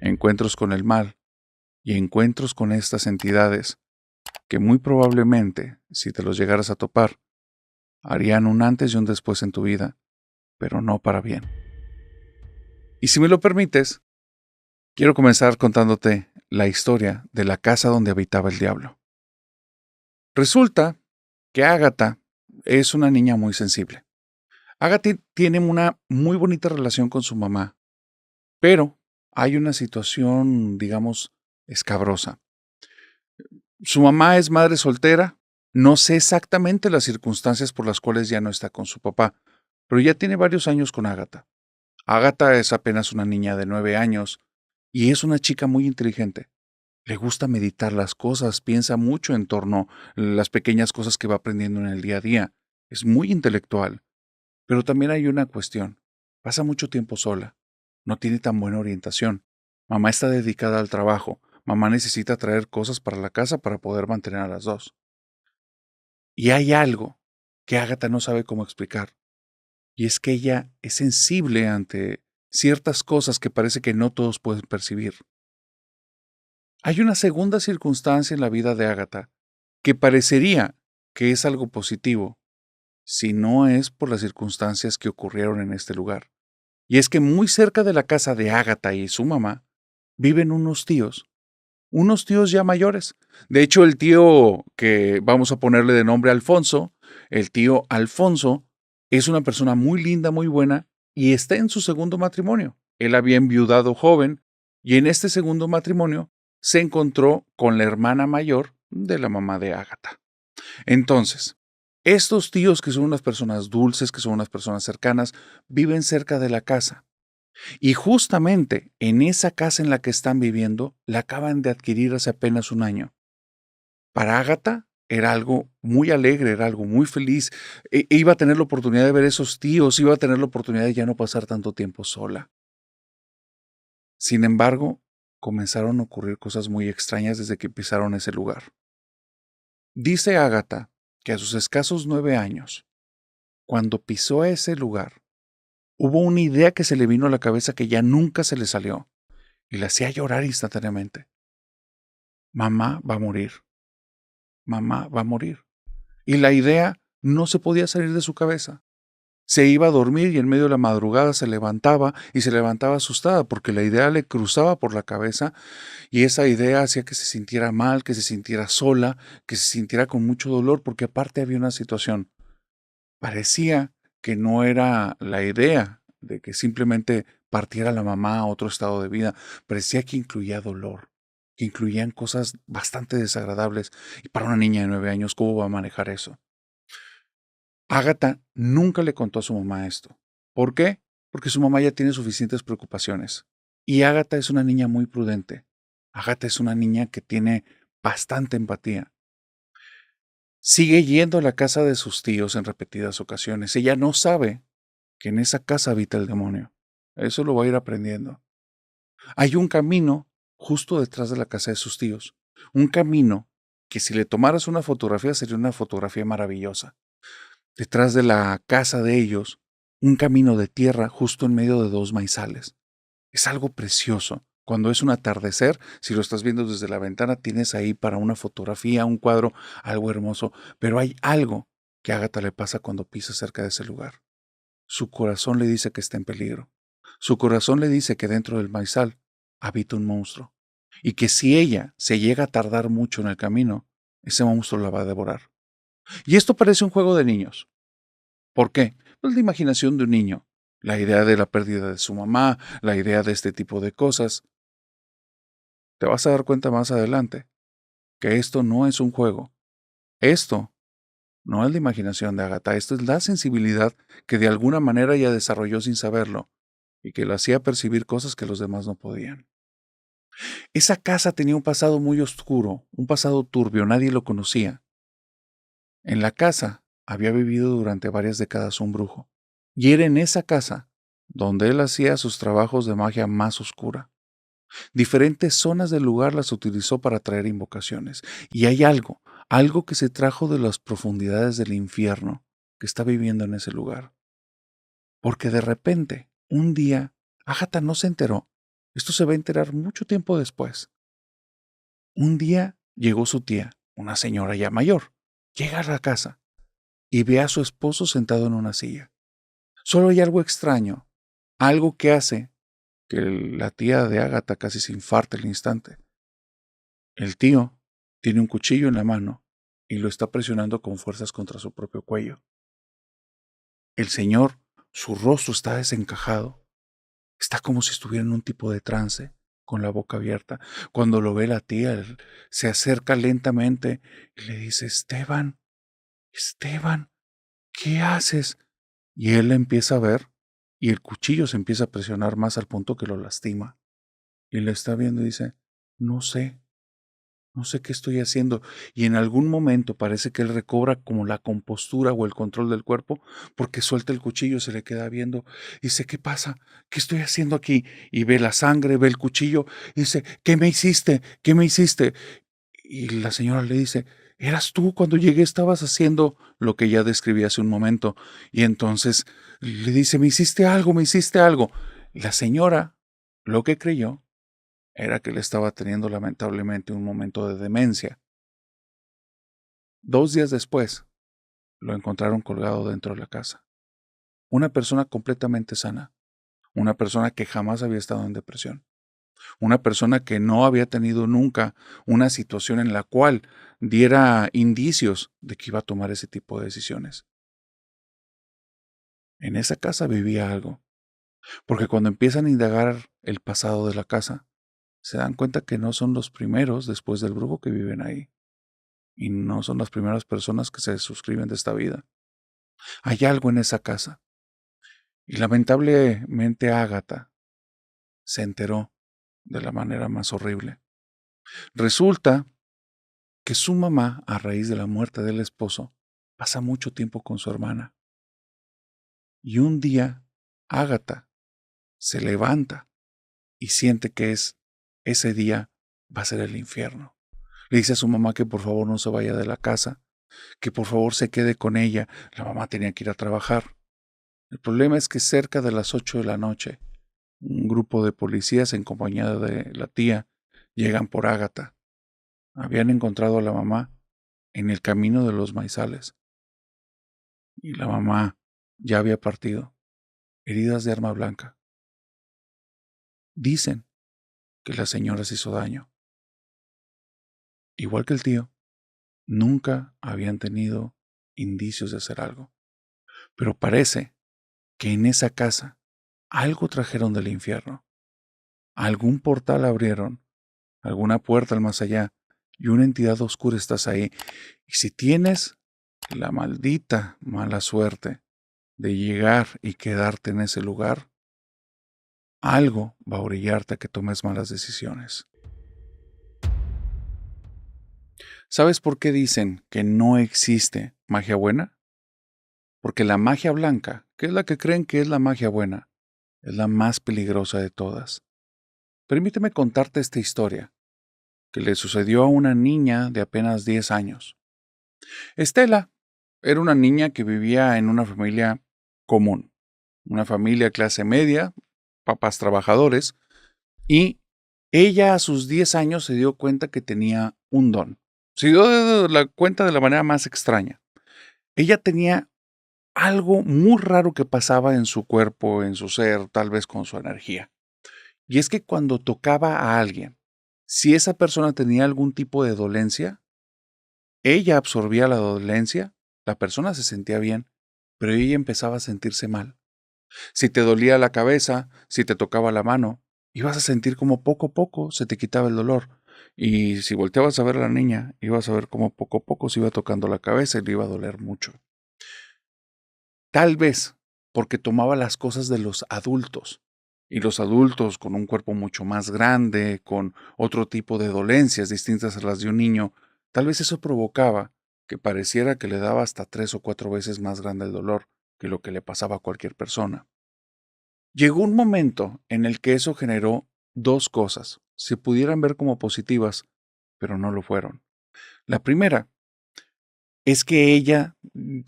encuentros con el mal y encuentros con estas entidades que muy probablemente, si te los llegaras a topar, harían un antes y un después en tu vida, pero no para bien. Y si me lo permites, quiero comenzar contándote la historia de la casa donde habitaba el diablo. Resulta que Ágata es una niña muy sensible. Ágata tiene una muy bonita relación con su mamá, pero hay una situación, digamos, escabrosa. Su mamá es madre soltera. No sé exactamente las circunstancias por las cuales ya no está con su papá, pero ya tiene varios años con Ágata. Ágata es apenas una niña de 9 años y es una chica muy inteligente. Le gusta meditar las cosas, piensa mucho en torno a las pequeñas cosas que va aprendiendo en el día a día. Es muy intelectual, pero también hay una cuestión. Pasa mucho tiempo sola. No tiene tan buena orientación. Mamá está dedicada al trabajo. Mamá necesita traer cosas para la casa para poder mantener a las dos. Y hay algo que Ágata no sabe cómo explicar. Y es que ella es sensible ante ciertas cosas que parece que no todos pueden percibir. Hay una segunda circunstancia en la vida de Ágata que parecería que es algo positivo, si no es por las circunstancias que ocurrieron en este lugar. Y es que muy cerca de la casa de Ágata y su mamá viven unos tíos ya mayores. De hecho, el tío que vamos a ponerle de nombre Alfonso, el tío Alfonso, es una persona muy linda, muy buena, y está en su segundo matrimonio. Él había enviudado joven, y en este segundo matrimonio se encontró con la hermana mayor de la mamá de Ágata. Entonces, estos tíos, que son unas personas dulces, que son unas personas cercanas, viven cerca de la casa. Y justamente en esa casa en la que están viviendo, la acaban de adquirir hace apenas un año. Para Ágata era algo muy alegre, era algo muy feliz. Iba a tener la oportunidad de ver esos tíos, iba a tener la oportunidad de ya no pasar tanto tiempo sola. Sin embargo, comenzaron a ocurrir cosas muy extrañas desde que pisaron ese lugar. Dice Ágata que a sus escasos 9 años, cuando pisó ese lugar, hubo una idea que se le vino a la cabeza que ya nunca se le salió y le hacía llorar instantáneamente. Mamá va a morir, mamá va a morir. Y la idea no se podía salir de su cabeza. Se iba a dormir y en medio de la madrugada se levantaba y se levantaba asustada porque la idea le cruzaba por la cabeza y esa idea hacía que se sintiera mal, que se sintiera sola, que se sintiera con mucho dolor porque aparte había una situación. Parecía que no era la idea de que simplemente partiera la mamá a otro estado de vida, parecía que incluía dolor, que incluían cosas bastante desagradables. Y para una niña de 9 años, ¿cómo va a manejar eso? Ágata nunca le contó a su mamá esto. ¿Por qué? Porque su mamá ya tiene suficientes preocupaciones. Y Ágata es una niña muy prudente. Ágata es una niña que tiene bastante empatía. Sigue yendo a la casa de sus tíos en repetidas ocasiones. Ella no sabe que en esa casa habita el demonio. Eso lo va a ir aprendiendo. Hay un camino justo detrás de la casa de sus tíos. Un camino que si le tomaras una fotografía sería una fotografía maravillosa. Detrás de la casa de ellos, un camino de tierra justo en medio de dos maizales. Es algo precioso. Cuando es un atardecer, si lo estás viendo desde la ventana, tienes ahí para una fotografía, un cuadro, algo hermoso. Pero hay algo que a Ágata le pasa cuando pisa cerca de ese lugar. Su corazón le dice que está en peligro. Su corazón le dice que dentro del maizal habita un monstruo. Y que si ella se llega a tardar mucho en el camino, ese monstruo la va a devorar. Y esto parece un juego de niños. ¿Por qué? Pues la imaginación de un niño. La idea de la pérdida de su mamá, la idea de este tipo de cosas. Te vas a dar cuenta más adelante que esto no es un juego. Esto no es la imaginación de Agatha, esto es la sensibilidad que de alguna manera ella desarrolló sin saberlo y que la hacía percibir cosas que los demás no podían. Esa casa tenía un pasado muy oscuro, un pasado turbio, nadie lo conocía. En la casa había vivido durante varias décadas un brujo, y era en esa casa donde él hacía sus trabajos de magia más oscura. Diferentes zonas del lugar las utilizó para traer invocaciones. Y hay algo que se trajo de las profundidades del infierno que está viviendo en ese lugar. Porque de repente, un día, Agatha no se enteró, Esto se va a enterar mucho tiempo después. Un día llegó su tía, una señora ya mayor. Llega a la casa y ve a su esposo sentado en una silla. Solo hay algo extraño, algo que hace que la tía de Ágata casi se infarte al instante. El tío tiene un cuchillo en la mano y lo está presionando con fuerzas contra su propio cuello. El señor, su rostro está desencajado. Está como si estuviera en un tipo de trance, con la boca abierta. Cuando lo ve la tía, él se acerca lentamente y le dice, Esteban, Esteban, ¿qué haces? Y él la empieza a ver y el cuchillo se empieza a presionar más al punto que lo lastima. Y le está viendo y dice, no sé, no sé qué estoy haciendo. Y en algún momento parece que él recobra como la compostura o el control del cuerpo porque suelta el cuchillo, se le queda viendo y dice, ¿qué pasa? ¿Qué estoy haciendo aquí? Y ve la sangre, ve el cuchillo y dice, ¿qué me hiciste? ¿Qué me hiciste? Y la señora le dice, eras tú cuando llegué, estabas haciendo lo que ya describí hace un momento. Y entonces le dice, me hiciste algo, me hiciste algo. La señora lo que creyó era que él estaba teniendo lamentablemente un momento de demencia. 2 días después, lo encontraron colgado dentro de la casa. Una persona completamente sana, una persona que jamás había estado en depresión, una persona que no había tenido nunca una situación en la cual diera indicios de que iba a tomar ese tipo de decisiones. En esa casa vivía algo, porque cuando empiezan a indagar el pasado de la casa, se dan cuenta que no son los primeros después del brujo que viven ahí. Y no son las primeras personas que se suscriben de esta vida. Hay algo en esa casa. Y lamentablemente Ágata se enteró de la manera más horrible. Resulta que su mamá, a raíz de la muerte del esposo, pasa mucho tiempo con su hermana. Y un día, Ágata se levanta y siente que ese día va a ser el infierno. Le dice a su mamá que por favor no se vaya de la casa, que por favor se quede con ella. La mamá tenía que ir a trabajar. El problema es que cerca de las 8 de la noche, un grupo de policías en compañía de la tía llegan por Ágata. Habían encontrado a la mamá en el camino de los maizales y la mamá ya había partido, heridas de arma blanca. Dicen que la señora se hizo daño. Igual que el tío, nunca habían tenido indicios de hacer algo. Pero parece que en esa casa algo trajeron del infierno. Algún portal abrieron, alguna puerta al más allá, y una entidad oscura estás ahí. Y si tienes la maldita mala suerte de llegar y quedarte en ese lugar, algo va a orillarte a que tomes malas decisiones. ¿Sabes por qué dicen que no existe magia buena? Porque la magia blanca, que es la que creen que es la magia buena, es la más peligrosa de todas. Permíteme contarte esta historia, que le sucedió a una niña de apenas 10 años. Estela era una niña que vivía en una familia común, una familia clase media, papás trabajadores, y ella a sus 10 años se dio cuenta que tenía un don. Se dio la cuenta de la manera más extraña. Ella tenía algo muy raro que pasaba en su cuerpo, en su ser, tal vez con su energía. Y es que cuando tocaba a alguien, si esa persona tenía algún tipo de dolencia, ella absorbía la dolencia, la persona se sentía bien, pero ella empezaba a sentirse mal. Si te dolía la cabeza, si te tocaba la mano, ibas a sentir como poco a poco se te quitaba el dolor. Y si volteabas a ver a la niña, ibas a ver como poco a poco se iba tocando la cabeza y le iba a doler mucho. Tal vez porque tomaba las cosas de los adultos. Y los adultos con un cuerpo mucho más grande, con otro tipo de dolencias distintas a las de un niño, tal vez eso provocaba que pareciera que le daba hasta 3 o 4 veces más grande el dolor que lo que le pasaba a cualquier persona. Llegó un momento en el que eso generó dos cosas, se pudieran ver como positivas, pero no lo fueron. La primera es que ella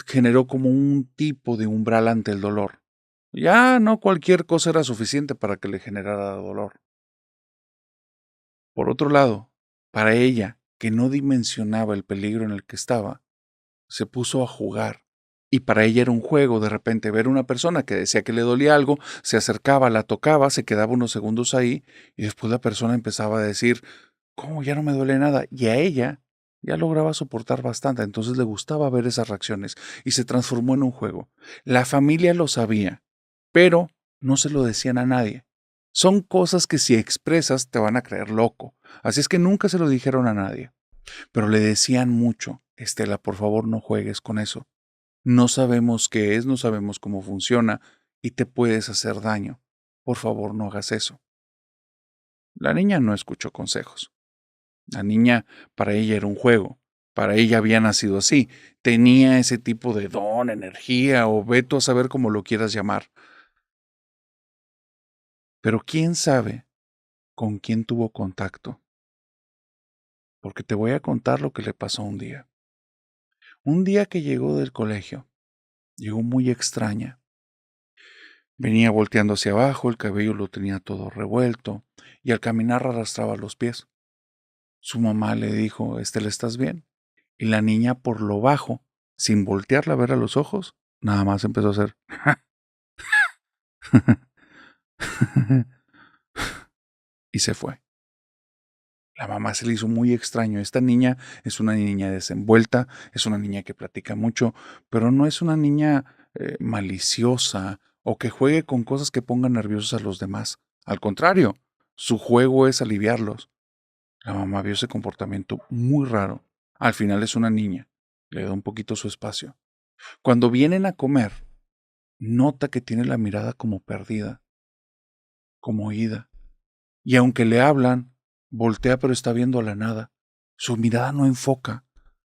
generó como un tipo de umbral ante el dolor. Ya no cualquier cosa era suficiente para que le generara dolor. Por otro lado, para ella, que no dimensionaba el peligro en el que estaba, se puso a jugar. Y para ella era un juego de repente ver a una persona que decía que le dolía algo, se acercaba, la tocaba, se quedaba unos segundos ahí y después la persona empezaba a decir, ¿cómo ya no me duele nada? Y a ella ya lograba soportar bastante, entonces le gustaba ver esas reacciones y se transformó en un juego. La familia lo sabía, pero no se lo decían a nadie. Son cosas que si expresas te van a creer loco, así es que nunca se lo dijeron a nadie. Pero le decían mucho, Estela, por favor no juegues con eso. No sabemos qué es, no sabemos cómo funciona y te puedes hacer daño. Por favor no hagas eso. La niña no escuchó consejos. La niña para ella era un juego. Para ella había nacido así. Tenía ese tipo de don, energía o veto a saber cómo lo quieras llamar. Pero quién sabe con quién tuvo contacto. Porque te voy a contar lo que le pasó un día. Un día que llegó del colegio, llegó muy extraña. Venía volteando hacia abajo, el cabello lo tenía todo revuelto y al caminar arrastraba los pies. Su mamá le dijo, Estela, ¿estás bien? Y la niña por lo bajo, sin voltearla a ver a los ojos, nada más empezó a hacer y se fue. La mamá se le hizo muy extraño. Esta niña es una niña desenvuelta, es una niña que platica mucho, pero no es una niña maliciosa o que juegue con cosas que pongan nerviosos a los demás. Al contrario, su juego es aliviarlos. La mamá vio ese comportamiento muy raro. Al final es una niña. Le da un poquito su espacio. Cuando vienen a comer, nota que tiene la mirada como perdida, como oída. Y aunque le hablan, voltea pero está viendo a la nada. Su mirada no enfoca.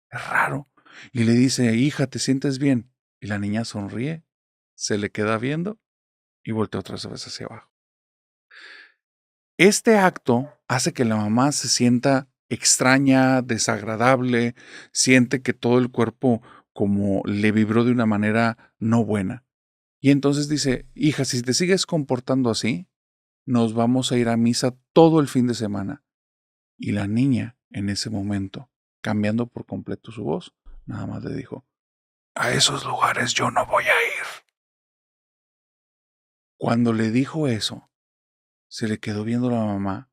Es raro. Y le dice, hija, ¿te sientes bien? Y la niña sonríe, se le queda viendo y voltea otra vez hacia abajo. Este acto hace que la mamá se sienta extraña, desagradable, siente que todo el cuerpo como le vibró de una manera no buena. Y entonces dice, hija, si te sigues comportando así, nos vamos a ir a misa todo el fin de semana. Y la niña, en ese momento, cambiando por completo su voz, nada más le dijo, a esos lugares yo no voy a ir. Cuando le dijo eso, se le quedó viendo la mamá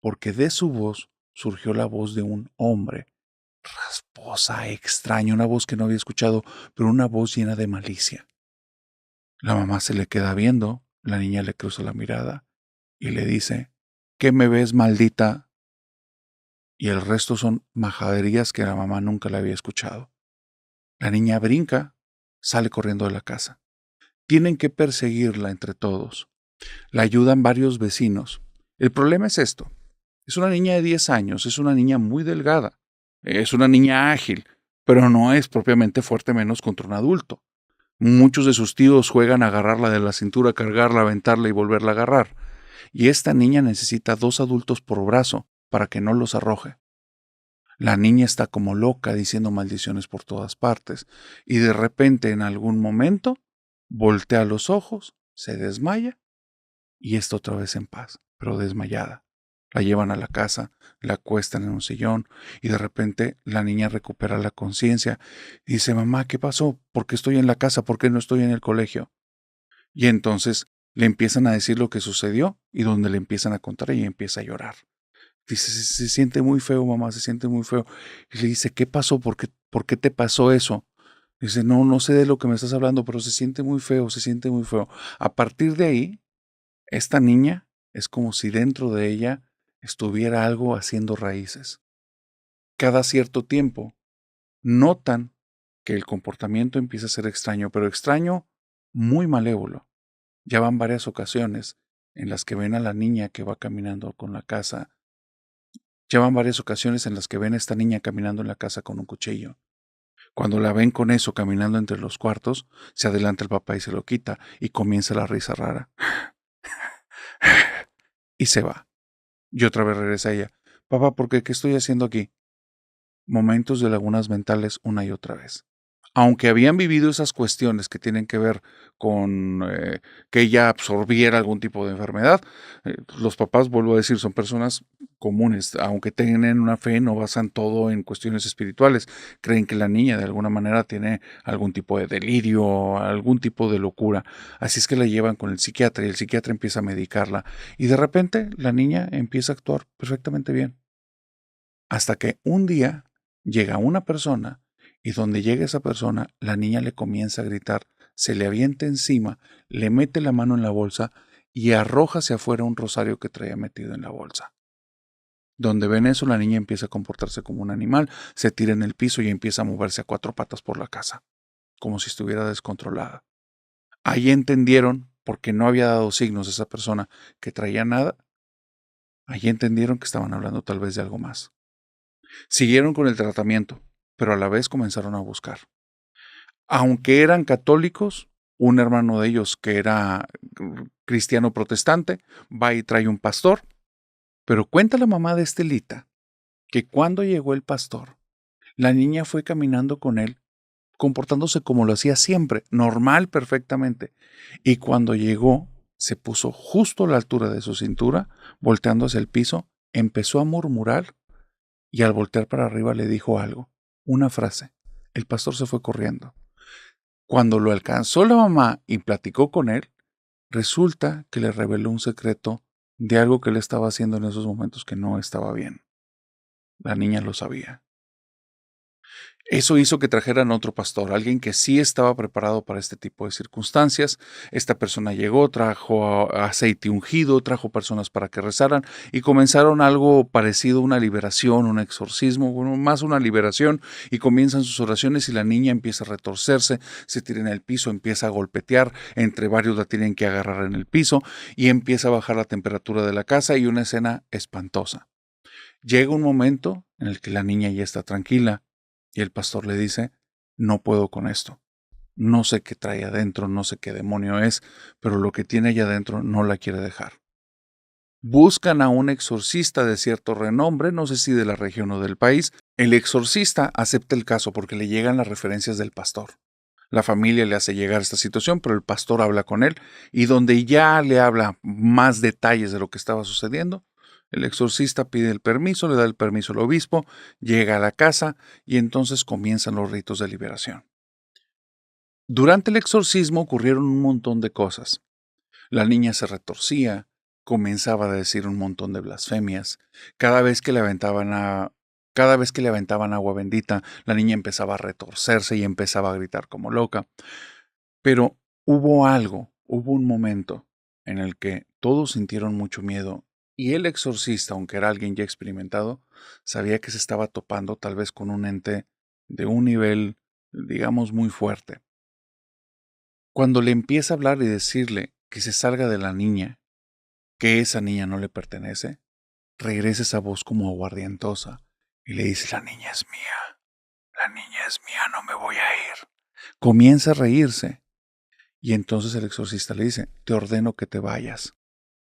porque de su voz surgió la voz de un hombre, rasposa, extraña, una voz que no había escuchado, pero una voz llena de malicia. La mamá se le queda viendo, la niña le cruza la mirada y le dice, ¿qué me ves, maldita? Y el resto son majaderías que la mamá nunca le había escuchado. La niña brinca, sale corriendo de la casa. Tienen que perseguirla entre todos. La ayudan varios vecinos. El problema es esto. Es una niña de 10 años, es una niña muy delgada, es una niña ágil, pero no es propiamente fuerte menos contra un adulto. Muchos de sus tíos juegan a agarrarla de la cintura, cargarla, aventarla y volverla a agarrar. Y esta niña necesita 2 adultos por brazo para que no los arroje. La niña está como loca diciendo maldiciones por todas partes y de repente en algún momento voltea los ojos, se desmaya y está otra vez en paz, pero desmayada. La llevan a la casa, la acuestan en un sillón y de repente la niña recupera la conciencia y dice, mamá, ¿qué pasó? ¿Por qué estoy en la casa? ¿Por qué no estoy en el colegio? Y entonces le empiezan a decir lo que sucedió y donde le empiezan a contar y ella empieza a llorar. Dice, se siente muy feo, mamá, se siente muy feo. Y le dice, ¿qué pasó? ¿Por qué te pasó eso? Dice, no, no sé de lo que me estás hablando, pero se siente muy feo, se siente muy feo. A partir de ahí, esta niña es como si dentro de ella estuviera algo haciendo raíces. Cada cierto tiempo notan que el comportamiento empieza a ser extraño, pero extraño muy malévolo. Ya van varias ocasiones en las que ven a la niña que va caminando con la casa. Ya van varias ocasiones en las que ven a esta niña caminando en la casa con un cuchillo. Cuando la ven con eso caminando entre los cuartos, se adelanta el papá y se lo quita y comienza la risa rara. Y se va. Y otra vez regresa ella. Papá, ¿por qué? ¿Qué estoy haciendo aquí? Momentos de lagunas mentales una y otra vez. Aunque habían vivido esas cuestiones que tienen que ver con que ella absorbiera algún tipo de enfermedad, los papás, vuelvo a decir, son personas comunes, aunque tienen una fe, no basan todo en cuestiones espirituales. Creen que la niña de alguna manera tiene algún tipo de delirio, algún tipo de locura. Así es que la llevan con el psiquiatra y el psiquiatra empieza a medicarla. Y de repente la niña empieza a actuar perfectamente bien. Hasta que un día llega una persona y donde llega esa persona, la niña le comienza a gritar, se le avienta encima, le mete la mano en la bolsa y arroja hacia afuera un rosario que traía metido en la bolsa. Donde ven eso, la niña empieza a comportarse como un animal, se tira en el piso y empieza a moverse a cuatro patas por la casa, como si estuviera descontrolada. Ahí entendieron, porque no había dado signos esa persona que traía nada, ahí entendieron que estaban hablando tal vez de algo más. Siguieron con el tratamiento, pero a la vez comenzaron a buscar. Aunque eran católicos, un hermano de ellos que era cristiano protestante va y trae un pastor, pero cuenta la mamá de Estelita que cuando llegó el pastor, la niña fue caminando con él, comportándose como lo hacía siempre, normal perfectamente, y cuando llegó, se puso justo a la altura de su cintura, volteando hacia el piso, empezó a murmurar y al voltear para arriba le dijo algo, una frase. El pastor se fue corriendo. Cuando lo alcanzó la mamá y platicó con él, resulta que le reveló un secreto de algo que él estaba haciendo en esos momentos que no estaba bien. La niña lo sabía. Eso hizo que trajeran otro pastor, alguien que sí estaba preparado para este tipo de circunstancias. Esta persona llegó, trajo aceite ungido, trajo personas para que rezaran y comenzaron algo parecido a una liberación, un exorcismo, bueno, más una liberación, y comienzan sus oraciones y la niña empieza a retorcerse, se tira en el piso, empieza a golpetear, entre varios la tienen que agarrar en el piso y empieza a bajar la temperatura de la casa y una escena espantosa. Llega un momento en el que la niña ya está tranquila y el pastor le dice, no puedo con esto. No sé qué trae adentro, no sé qué demonio es, pero lo que tiene allá adentro no la quiere dejar. Buscan a un exorcista de cierto renombre, no sé si de la región o del país. El exorcista acepta el caso porque le llegan las referencias del pastor. La familia le hace llegar esta situación, pero el pastor habla con él y donde ya le habla más detalles de lo que estaba sucediendo, el exorcista pide el permiso, le da el permiso al obispo, llega a la casa y entonces comienzan los ritos de liberación. Durante el exorcismo ocurrieron un montón de cosas. La niña se retorcía, comenzaba a decir un montón de blasfemias. Cada vez que le aventaban agua bendita, la niña empezaba a retorcerse y empezaba a gritar como loca. Pero hubo un momento en el que todos sintieron mucho miedo y el exorcista, aunque era alguien ya experimentado, sabía que se estaba topando tal vez con un ente de un nivel, digamos, muy fuerte. Cuando le empieza a hablar y decirle que se salga de la niña, que esa niña no le pertenece, regresa esa voz como aguardientosa y le dice, la niña es mía, no me voy a ir. Comienza a reírse y entonces el exorcista le dice, te ordeno que te vayas.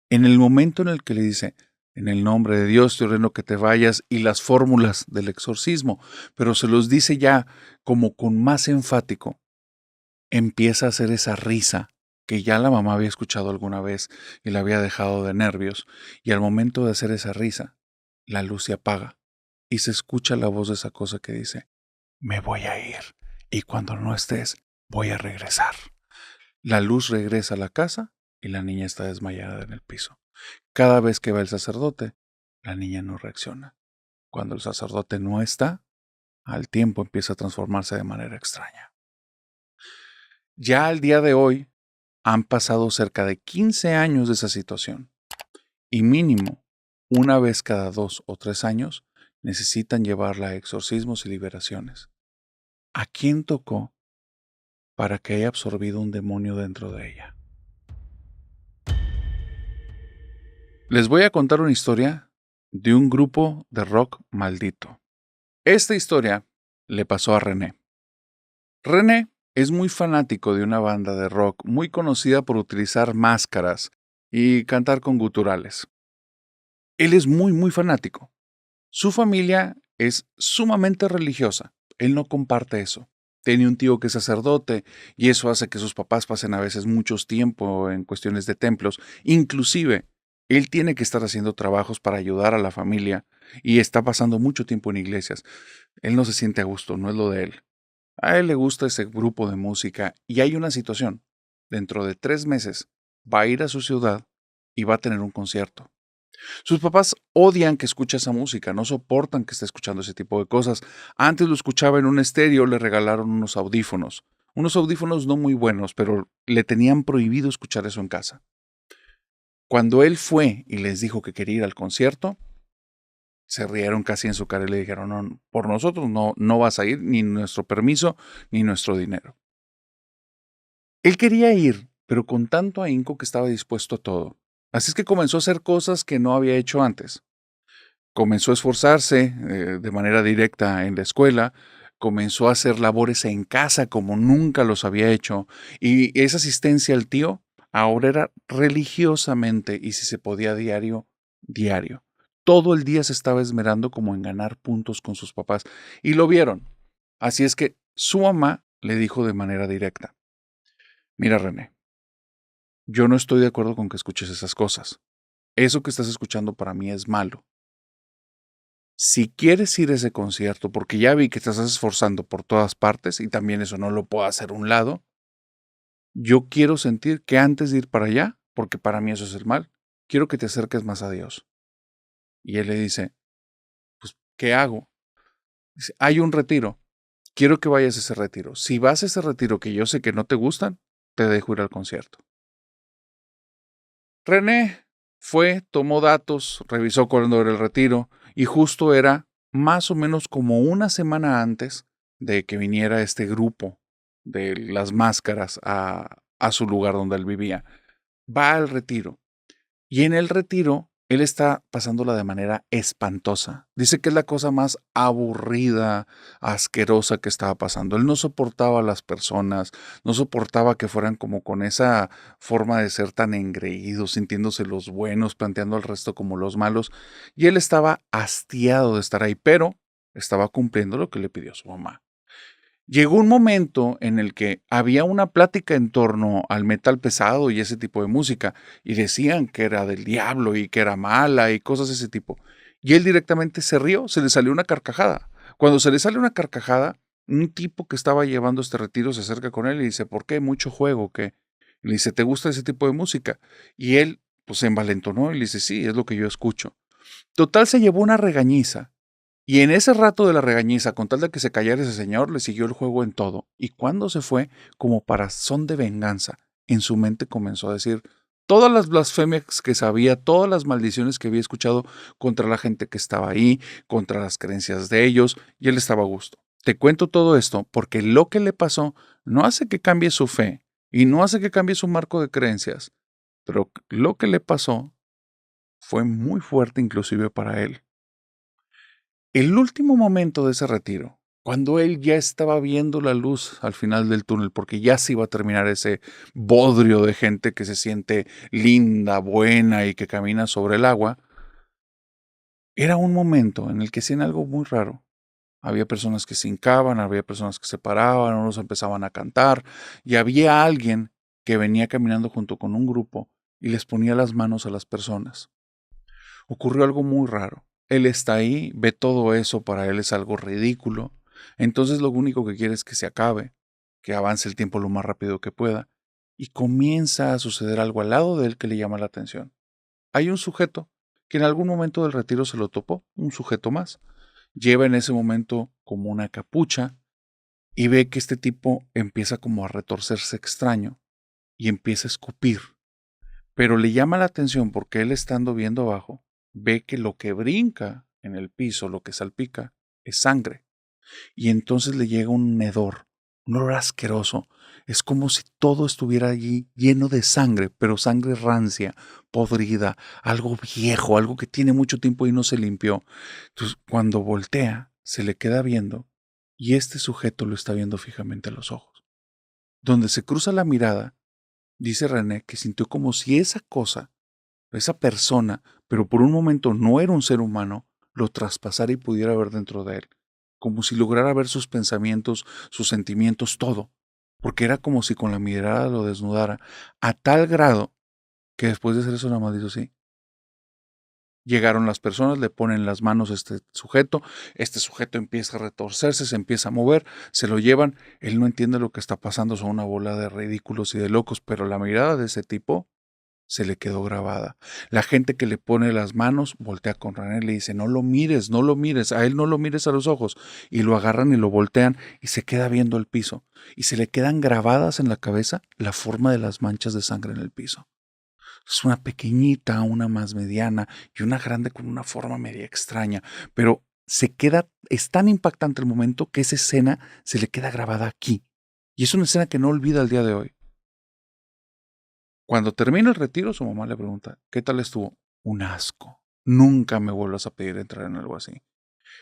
En el momento en el que le dice, en el nombre de Dios te ordeno que te vayas y las fórmulas del exorcismo, pero se los dice ya como con más enfático, empieza a hacer esa risa que ya la mamá había escuchado alguna vez y la había dejado de nervios, y al momento de hacer esa risa, la luz se apaga y se escucha la voz de esa cosa que dice, me voy a ir y cuando no estés, voy a regresar. La luz regresa a la casa y la niña está desmayada en el piso. Cada vez que va el sacerdote, la niña no reacciona. Cuando el sacerdote no está, al tiempo empieza a transformarse de manera extraña. Ya al día de hoy han pasado cerca de 15 años de esa situación y mínimo una vez cada 2 o 3 años necesitan llevarla a exorcismos y liberaciones. ¿A quién tocó para que haya absorbido un demonio dentro de ella? Les voy a contar una historia de un grupo de rock maldito. Esta historia le pasó a René. René es muy fanático de una banda de rock muy conocida por utilizar máscaras y cantar con guturales. Él es muy fanático. Su familia es sumamente religiosa. Él no comparte eso. Tiene un tío que es sacerdote y eso hace que sus papás pasen a veces mucho tiempo en cuestiones de templos. Inclusive, Él tiene que estar haciendo trabajos para ayudar a la familia y está pasando mucho tiempo en iglesias. Él no se siente a gusto, no es lo de él. A él le gusta ese grupo de música y hay una situación. Dentro de 3 meses va a ir a su ciudad y va a tener un concierto. Sus papás odian que escuche esa música, no soportan que esté escuchando ese tipo de cosas. Antes lo escuchaba en un estéreo, le regalaron unos audífonos. Unos audífonos no muy buenos, pero le tenían prohibido escuchar eso en casa. Cuando él fue y les dijo que quería ir al concierto, se rieron casi en su cara y le dijeron, no, por nosotros no vas a ir, ni nuestro permiso, ni nuestro dinero. Él quería ir, pero con tanto ahínco que estaba dispuesto a todo. Así es que comenzó a hacer cosas que no había hecho antes. Comenzó a esforzarse de manera directa en la escuela, comenzó a hacer labores en casa como nunca los había hecho, y esa asistencia al tío ahora era religiosamente y si se podía diario, diario. Todo el día se estaba esmerando como en ganar puntos con sus papás y lo vieron. Así es que su mamá le dijo de manera directa, mira René, yo no estoy de acuerdo con que escuches esas cosas. Eso que estás escuchando para mí es malo. Si quieres ir a ese concierto, porque ya vi que te estás esforzando por todas partes y también eso no lo puedo hacer a un lado, yo quiero sentir que antes de ir para allá, porque para mí eso es el mal, quiero que te acerques más a Dios. Y él le dice, pues, ¿qué hago? Dice, hay un retiro, quiero que vayas a ese retiro. Si vas a ese retiro que yo sé que no te gustan, te dejo ir al concierto. René fue, tomó datos, revisó cuándo era el retiro y justo era más o menos como una semana antes de que viniera este grupo de las máscaras a su lugar donde él vivía. Va al retiro y en el retiro él está pasándola de manera espantosa. Dice que es la cosa más aburrida, asquerosa que estaba pasando. Él no soportaba a las personas, no soportaba que fueran como con esa forma de ser tan engreídos, sintiéndose los buenos, planteando al resto como los malos. Y él estaba hastiado de estar ahí, pero estaba cumpliendo lo que le pidió su mamá. Llegó un momento en el que había una plática en torno al metal pesado y ese tipo de música, y decían que era del diablo y que era mala y cosas de ese tipo. Y él directamente se rió, se le salió una carcajada. Cuando se le sale una carcajada, un tipo que estaba llevando este retiro se acerca con él y dice, ¿por qué? ¿Mucho juego? ¿Qué? Y le dice, ¿te gusta ese tipo de música? Y él, pues se envalentonó y le dice, sí, es lo que yo escucho. Total, se llevó una regañiza y en ese rato de la regañiza, con tal de que se callara ese señor, le siguió el juego en todo. Y cuando se fue, como para son de venganza, en su mente comenzó a decir todas las blasfemias que sabía, todas las maldiciones que había escuchado contra la gente que estaba ahí, contra las creencias de ellos, y él estaba a gusto. Te cuento todo esto porque lo que le pasó no hace que cambie su fe y no hace que cambie su marco de creencias, pero lo que le pasó fue muy fuerte inclusive para él. El último momento de ese retiro, cuando él ya estaba viendo la luz al final del túnel, porque ya se iba a terminar ese bodrio de gente que se siente linda, buena y que camina sobre el agua, era un momento en el que hacían algo muy raro. Había personas que se hincaban, había personas que se paraban, unos empezaban a cantar, y había alguien que venía caminando junto con un grupo y les ponía las manos a las personas. Ocurrió algo muy raro. Él está ahí, ve todo eso, para él es algo ridículo. Entonces lo único que quiere es que se acabe, que avance el tiempo lo más rápido que pueda. Y comienza a suceder algo al lado de él que le llama la atención. Hay un sujeto que en algún momento del retiro se lo topó, un sujeto más. Lleva en ese momento como una capucha y ve que este tipo empieza como a retorcerse extraño y empieza a escupir. Pero le llama la atención porque él estando viendo abajo, ve que lo que brinca en el piso, lo que salpica, es sangre. Y entonces le llega un hedor, un olor asqueroso. Es como si todo estuviera allí lleno de sangre, pero sangre rancia, podrida, algo viejo, algo que tiene mucho tiempo y no se limpió. Entonces, cuando voltea, se le queda viendo y este sujeto lo está viendo fijamente a los ojos. Donde se cruza la mirada, dice René que sintió como si esa cosa, esa persona, pero por un momento no era un ser humano, lo traspasara y pudiera ver dentro de él, como si lograra ver sus pensamientos, sus sentimientos, todo, porque era como si con la mirada lo desnudara, a tal grado que después de hacer eso nada más dijo sí, Llegaron las personas, le ponen las manos a este sujeto empieza a retorcerse, se empieza a mover, se lo llevan, él no entiende lo que está pasando, son una bola de ridículos y de locos, pero la mirada de ese tipo se le quedó grabada. La gente que le pone las manos voltea con René y le dice, no lo mires, no lo mires, a él no lo mires a los ojos. Y lo agarran y lo voltean y se queda viendo el piso. Y se le quedan grabadas en la cabeza la forma de las manchas de sangre en el piso. Es una pequeñita, una más mediana y una grande con una forma media extraña, pero es tan impactante el momento que esa escena se le queda grabada aquí. Y es una escena que no olvida al día de hoy. Cuando termina el retiro, su mamá le pregunta, ¿qué tal estuvo? Un asco. Nunca me vuelvas a pedir entrar en algo así.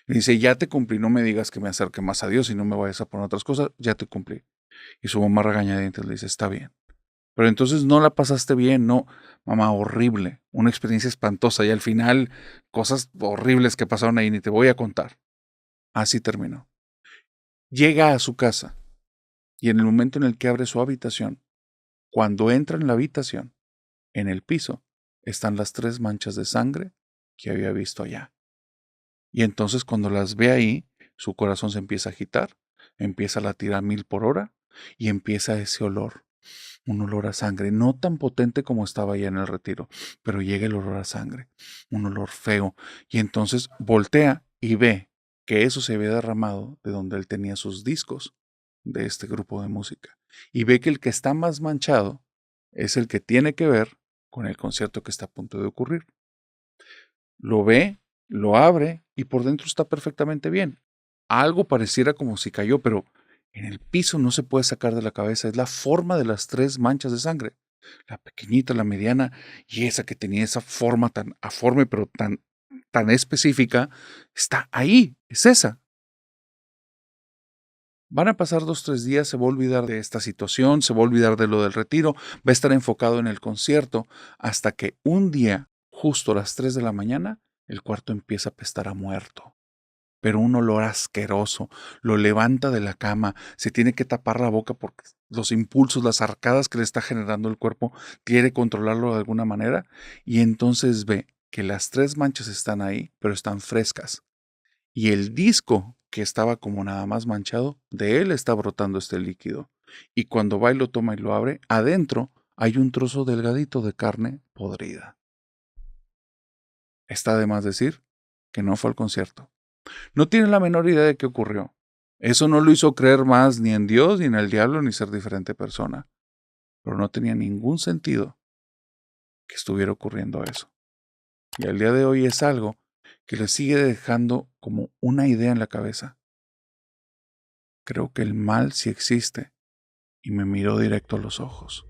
Y dice, ya te cumplí, no me digas que me acerque más a Dios y no me vayas a poner otras cosas, ya te cumplí. Y su mamá regañadientes le dice, está bien. Pero entonces no la pasaste bien, no, mamá, horrible, una experiencia espantosa y al final cosas horribles que pasaron ahí, ni te voy a contar. Así terminó. Llega a su casa y en el momento en el que abre su habitación, cuando entra en la habitación, en el piso, están las 3 manchas de sangre que había visto allá. Y entonces cuando las ve ahí, su corazón se empieza a agitar, empieza a latir a 1000 por hora y empieza ese olor. Un olor a sangre, no tan potente como estaba allá en el retiro, pero llega el olor a sangre, un olor feo. Y entonces voltea y ve que eso se había derramado de donde él tenía sus discos de este grupo de música. Y ve que el que está más manchado es el que tiene que ver con el concierto que está a punto de ocurrir. Lo ve, lo abre y por dentro está perfectamente bien. Algo pareciera como si cayó, pero en el piso no se puede sacar de la cabeza. Es la forma de las 3 manchas de sangre. La pequeñita, la mediana y esa que tenía esa forma tan aforme, pero tan específica, está ahí. Es esa. Van a pasar 2, 3 días, se va a olvidar de esta situación, se va a olvidar de lo del retiro, va a estar enfocado en el concierto, hasta que un día, justo a las 3 de la mañana, el cuarto empieza a apestar a muerto. Pero un olor asqueroso, lo levanta de la cama, se tiene que tapar la boca porque los impulsos, las arcadas que le está generando el cuerpo, quiere controlarlo de alguna manera, y entonces ve que las 3 manchas están ahí, pero están frescas. Y el disco, que estaba como nada más manchado, de él está brotando este líquido. Y cuando va y lo toma y lo abre, adentro hay un trozo delgadito de carne podrida. Está de más decir que no fue al concierto. No tiene la menor idea de qué ocurrió. Eso no lo hizo creer más ni en Dios, ni en el diablo, ni ser diferente persona. Pero no tenía ningún sentido que estuviera ocurriendo eso. Y al día de hoy es algo que le sigue dejando como una idea en la cabeza. Creo que el mal sí existe y me miró directo a los ojos.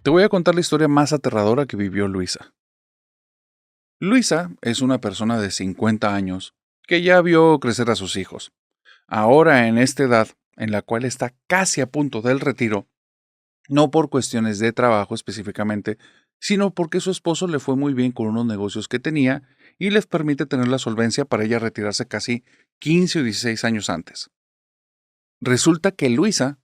Te voy a contar la historia más aterradora que vivió Luisa. Luisa es una persona de 50 años que ya vio crecer a sus hijos. Ahora en esta edad, en la cual está casi a punto del retiro, no por cuestiones de trabajo específicamente, sino porque su esposo le fue muy bien con unos negocios que tenía y les permite tener la solvencia para ella retirarse casi 15 o 16 años antes. Resulta que Luisa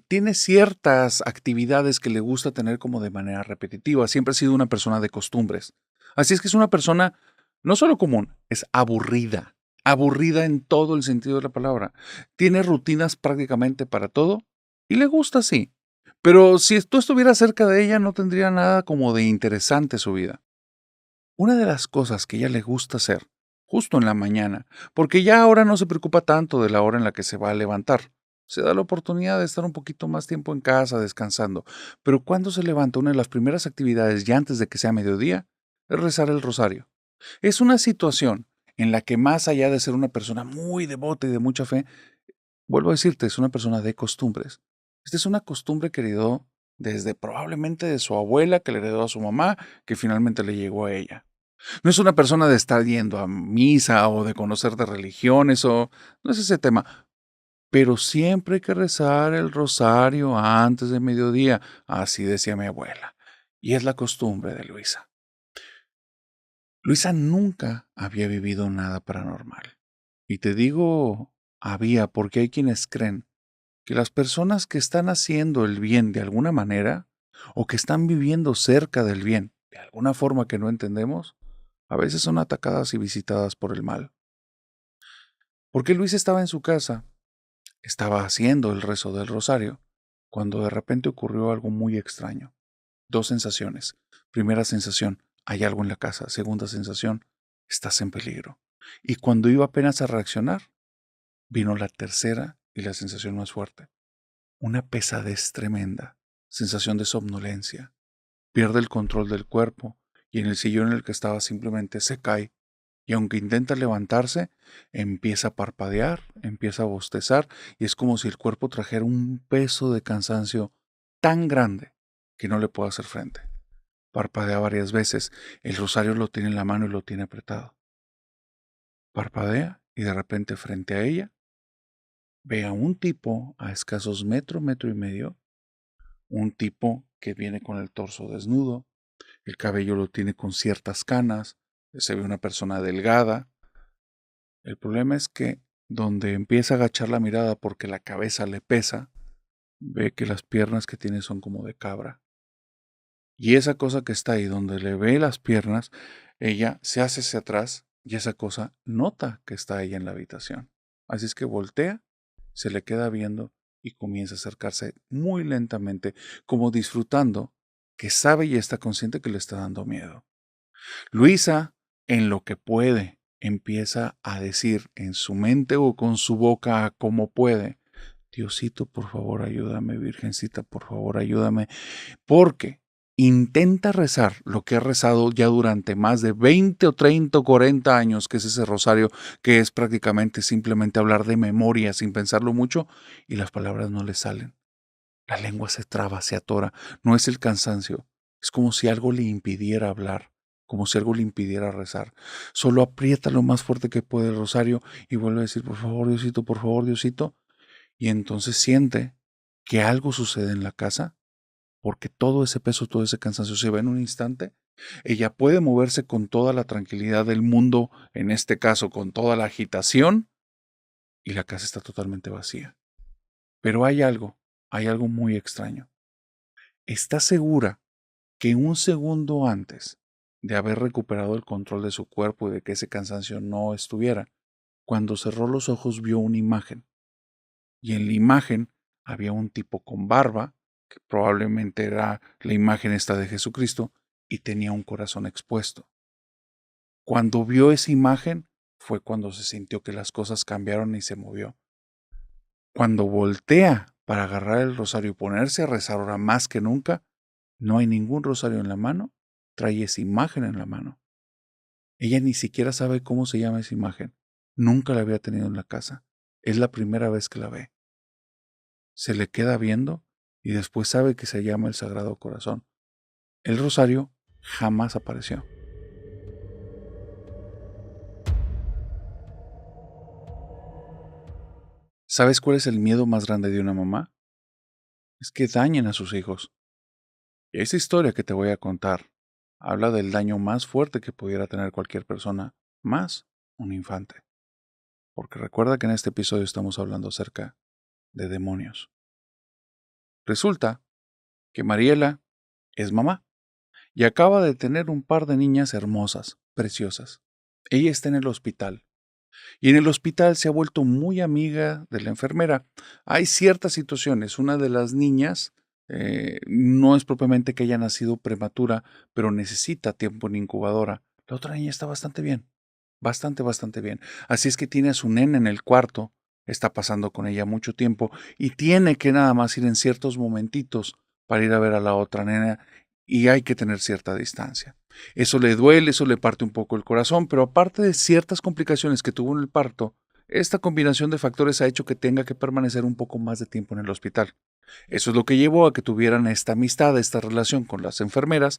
tiene ciertas actividades que le gusta tener como de manera repetitiva. Siempre ha sido una persona de costumbres. Así es que es una persona no solo común, es aburrida. Aburrida en todo el sentido de la palabra. Tiene rutinas prácticamente para todo y le gusta así. Pero si tú estuvieras cerca de ella no tendría nada como de interesante su vida. Una de las cosas que ella le gusta hacer, justo en la mañana, porque ya ahora no se preocupa tanto de la hora en la que se va a levantar. Se da la oportunidad de estar un poquito más tiempo en casa descansando. Pero cuando se levanta, una de las primeras actividades, ya antes de que sea mediodía, es rezar el rosario. Es una situación en la que más allá de ser una persona muy devota y de mucha fe, vuelvo a decirte, es una persona de costumbres. Esta es una costumbre que heredó desde probablemente de su abuela, que le heredó a su mamá, que finalmente le llegó a ella. No es una persona de estar yendo a misa o de conocer de religiones o no es ese tema, pero siempre hay que rezar el rosario antes de mediodía, así decía mi abuela. Y es la costumbre de Luisa. Luisa nunca había vivido nada paranormal. Y te digo había porque hay quienes creen que las personas que están haciendo el bien de alguna manera o que están viviendo cerca del bien, de alguna forma que no entendemos, a veces son atacadas y visitadas por el mal. Porque Luis estaba en su casa, estaba haciendo el rezo del rosario, cuando de repente ocurrió algo muy extraño. Dos sensaciones. Primera sensación, hay algo en la casa. Segunda sensación, estás en peligro. Y cuando iba apenas a reaccionar, vino la tercera y la sensación más fuerte. Una pesadez tremenda, sensación de somnolencia. Pierde el control del cuerpo y en el sillón en el que estaba simplemente se cae. Y aunque intenta levantarse, empieza a parpadear, empieza a bostezar y es como si el cuerpo trajera un peso de cansancio tan grande que no le puede hacer frente. Parpadea varias veces, el rosario lo tiene en la mano y lo tiene apretado. Parpadea y de repente frente a ella ve a un tipo a escasos metro, metro y medio, un tipo que viene con el torso desnudo, el cabello lo tiene con ciertas canas, se ve una persona delgada. El problema es que donde empieza a agachar la mirada porque la cabeza le pesa, ve que las piernas que tiene son como de cabra. Y esa cosa que está ahí donde le ve las piernas, ella se hace hacia atrás y esa cosa nota que está ella en la habitación. Así es que voltea, se le queda viendo y comienza a acercarse muy lentamente, como disfrutando que sabe y está consciente que le está dando miedo. Luisa, en lo que puede, empieza a decir en su mente o con su boca como puede, Diosito, por favor, ayúdame, Virgencita, por favor, ayúdame, porque intenta rezar lo que ha rezado ya durante más de 20 o 30 o 40 años, que es ese rosario, que es prácticamente simplemente hablar de memoria sin pensarlo mucho, y las palabras no le salen. La lengua se traba, se atora. No es el cansancio, es como si algo le impidiera hablar, como si algo le impidiera rezar. Solo aprieta lo más fuerte que puede el rosario y vuelve a decir, por favor, Diosito, y entonces siente que algo sucede en la casa porque todo ese peso, todo ese cansancio se va en un instante. Ella puede moverse con toda la tranquilidad del mundo, en este caso con toda la agitación, y la casa está totalmente vacía. Pero hay algo muy extraño. Está segura que un segundo antes de haber recuperado el control de su cuerpo y de que ese cansancio no estuviera, cuando cerró los ojos vio una imagen. Y en la imagen había un tipo con barba, que probablemente era la imagen esta de Jesucristo, y tenía un corazón expuesto. Cuando vio esa imagen fue cuando se sintió que las cosas cambiaron y se movió. Cuando voltea para agarrar el rosario y ponerse a rezar ahora más que nunca, no hay ningún rosario en la mano, trae esa imagen en la mano. Ella ni siquiera sabe cómo se llama esa imagen. Nunca la había tenido en la casa. Es la primera vez que la ve. Se le queda viendo y después sabe que se llama el Sagrado Corazón. El rosario jamás apareció. ¿Sabes cuál es el miedo más grande de una mamá? Es que dañen a sus hijos. Y esa historia que te voy a contar habla del daño más fuerte que pudiera tener cualquier persona, más un infante. Porque recuerda que en este episodio estamos hablando acerca de demonios. Resulta que Mariela es mamá y acaba de tener un par de niñas hermosas, preciosas. Ella está en el hospital y en el hospital se ha vuelto muy amiga de la enfermera. Hay ciertas situaciones. Una de las niñas no es propiamente que haya nacido prematura, pero necesita tiempo en incubadora. La otra niña está bastante bien, bastante bien. Así es que tiene a su nena en el cuarto, está pasando con ella mucho tiempo y tiene que nada más ir en ciertos momentitos para ir a ver a la otra nena y hay que tener cierta distancia. Eso le duele, eso le parte un poco el corazón, pero aparte de ciertas complicaciones que tuvo en el parto, esta combinación de factores ha hecho que tenga que permanecer un poco más de tiempo en el hospital. Eso es lo que llevó a que tuvieran esta amistad, esta relación con las enfermeras,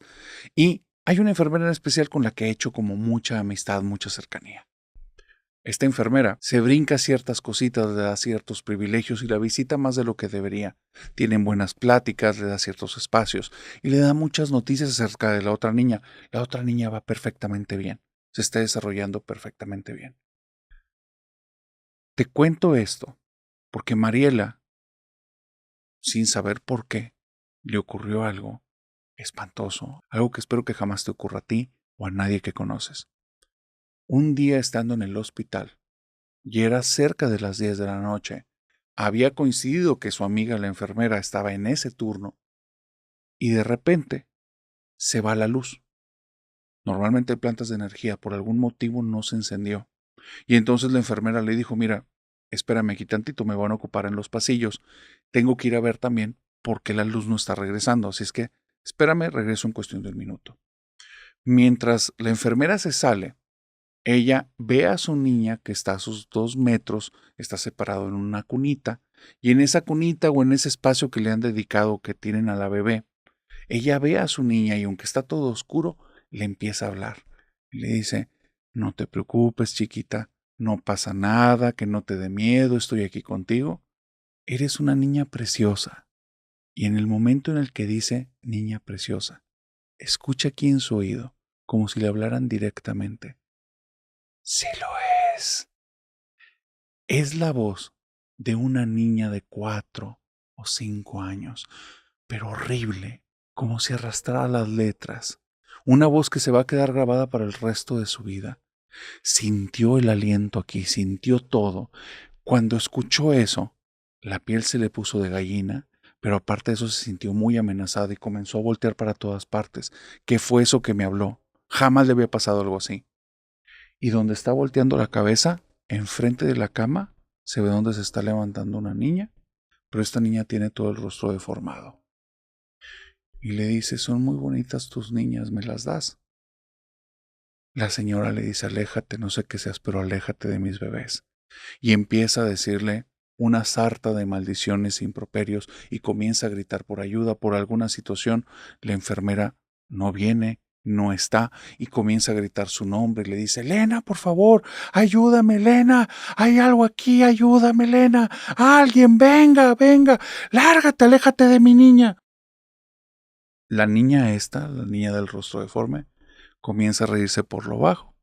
y hay una enfermera en especial con la que he hecho como mucha amistad, mucha cercanía. Esta enfermera se brinca ciertas cositas, le da ciertos privilegios y la visita más de lo que debería. Tienen buenas pláticas, le da ciertos espacios y le da muchas noticias acerca de la otra niña. La otra niña va perfectamente bien, se está desarrollando perfectamente bien. Te cuento esto porque Mariela, sin saber por qué, le ocurrió algo espantoso, algo que espero que jamás te ocurra a ti o a nadie que conoces. Un día estando en el hospital, y era cerca de las 10 de la noche, había coincidido que su amiga la enfermera estaba en ese turno, y de repente se va la luz. Normalmente hay plantas de energía, por algún motivo no se encendió. Y entonces la enfermera le dijo, mira, espérame aquí tantito, me van a ocupar en los pasillos. Tengo que ir a ver también por qué la luz no está regresando. Así es que espérame, regreso en cuestión de un minuto. Mientras la enfermera se sale, ella ve a su niña que está a sus 2 metros, está separado en una cunita, y en esa cunita o en ese espacio que le han dedicado, que tienen a la bebé, ella ve a su niña y aunque está todo oscuro, le empieza a hablar. Le dice, no te preocupes, chiquita, no pasa nada, que no te dé miedo, estoy aquí contigo. Eres una niña preciosa. Y en el momento en el que dice niña preciosa, escucha aquí en su oído, como si le hablaran directamente. Sí lo es. Es la voz de una niña de 4 o 5 años, pero horrible, como si arrastrara las letras. Una voz que se va a quedar grabada para el resto de su vida. Sintió el aliento aquí, sintió todo. Cuando escuchó eso, la piel se le puso de gallina, pero aparte de eso se sintió muy amenazada y comenzó a voltear para todas partes. ¿Qué fue eso que me habló? Jamás le había pasado algo así. Y donde está volteando la cabeza, enfrente de la cama, se ve donde se está levantando una niña, pero esta niña tiene todo el rostro deformado. Y le dice, son muy bonitas tus niñas, ¿me las das? La señora le dice, aléjate, no sé qué seas, pero aléjate de mis bebés. Y empieza a decirle una sarta de maldiciones e improperios y comienza a gritar por ayuda, por alguna situación. La enfermera no viene, no está y comienza a gritar su nombre y le dice, Elena, por favor, ayúdame, Elena, hay algo aquí, ayúdame, Elena, alguien, venga, venga, lárgate, aléjate de mi niña. La niña esta, la niña del rostro deforme, comienza a reírse por lo bajo,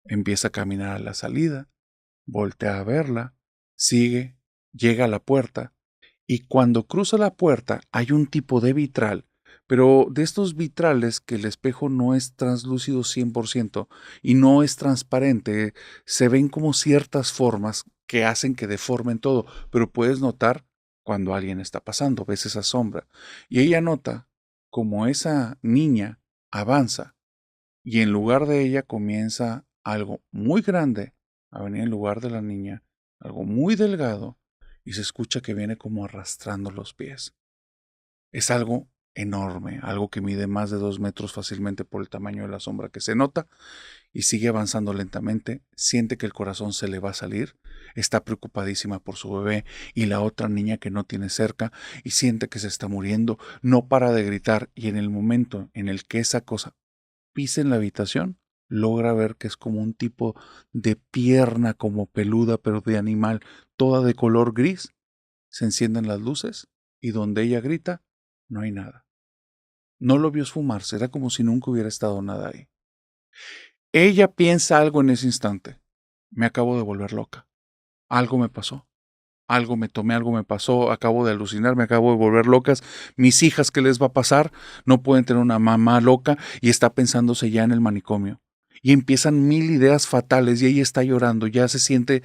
empieza a caminar a la salida, voltea a verla, sigue, llega a la puerta, y cuando cruza la puerta hay un tipo de vitral, pero de estos vitrales que el espejo no es translúcido 100% y no es transparente, se ven como ciertas formas que hacen que deformen todo, pero puedes notar cuando alguien está pasando, ves esa sombra. Y ella nota como esa niña avanza y en lugar de ella comienza algo muy grande a venir en lugar de la niña, algo muy delgado, y se escucha que viene como arrastrando los pies. Es algo enorme, algo que mide más de 2 metros fácilmente por el tamaño de la sombra que se nota, y sigue avanzando lentamente, siente que el corazón se le va a salir, está preocupadísima por su bebé y la otra niña que no tiene cerca, y siente que se está muriendo, no para de gritar, y en el momento en el que esa cosa pisa en la habitación, logra ver que es como un tipo de pierna como peluda, pero de animal, toda de color gris. Se encienden las luces y donde ella grita, no hay nada. No lo vio esfumarse, era como si nunca hubiera estado nada ahí. Ella piensa algo en ese instante. Me acabo de volver loca. Algo me pasó. Algo me tomé, algo me pasó, acabo de alucinar, me acabo de volver locas. Mis hijas, ¿qué les va a pasar? No pueden tener una mamá loca y está pensándose ya en el manicomio. Y empiezan mil ideas fatales y ella está llorando, ya se siente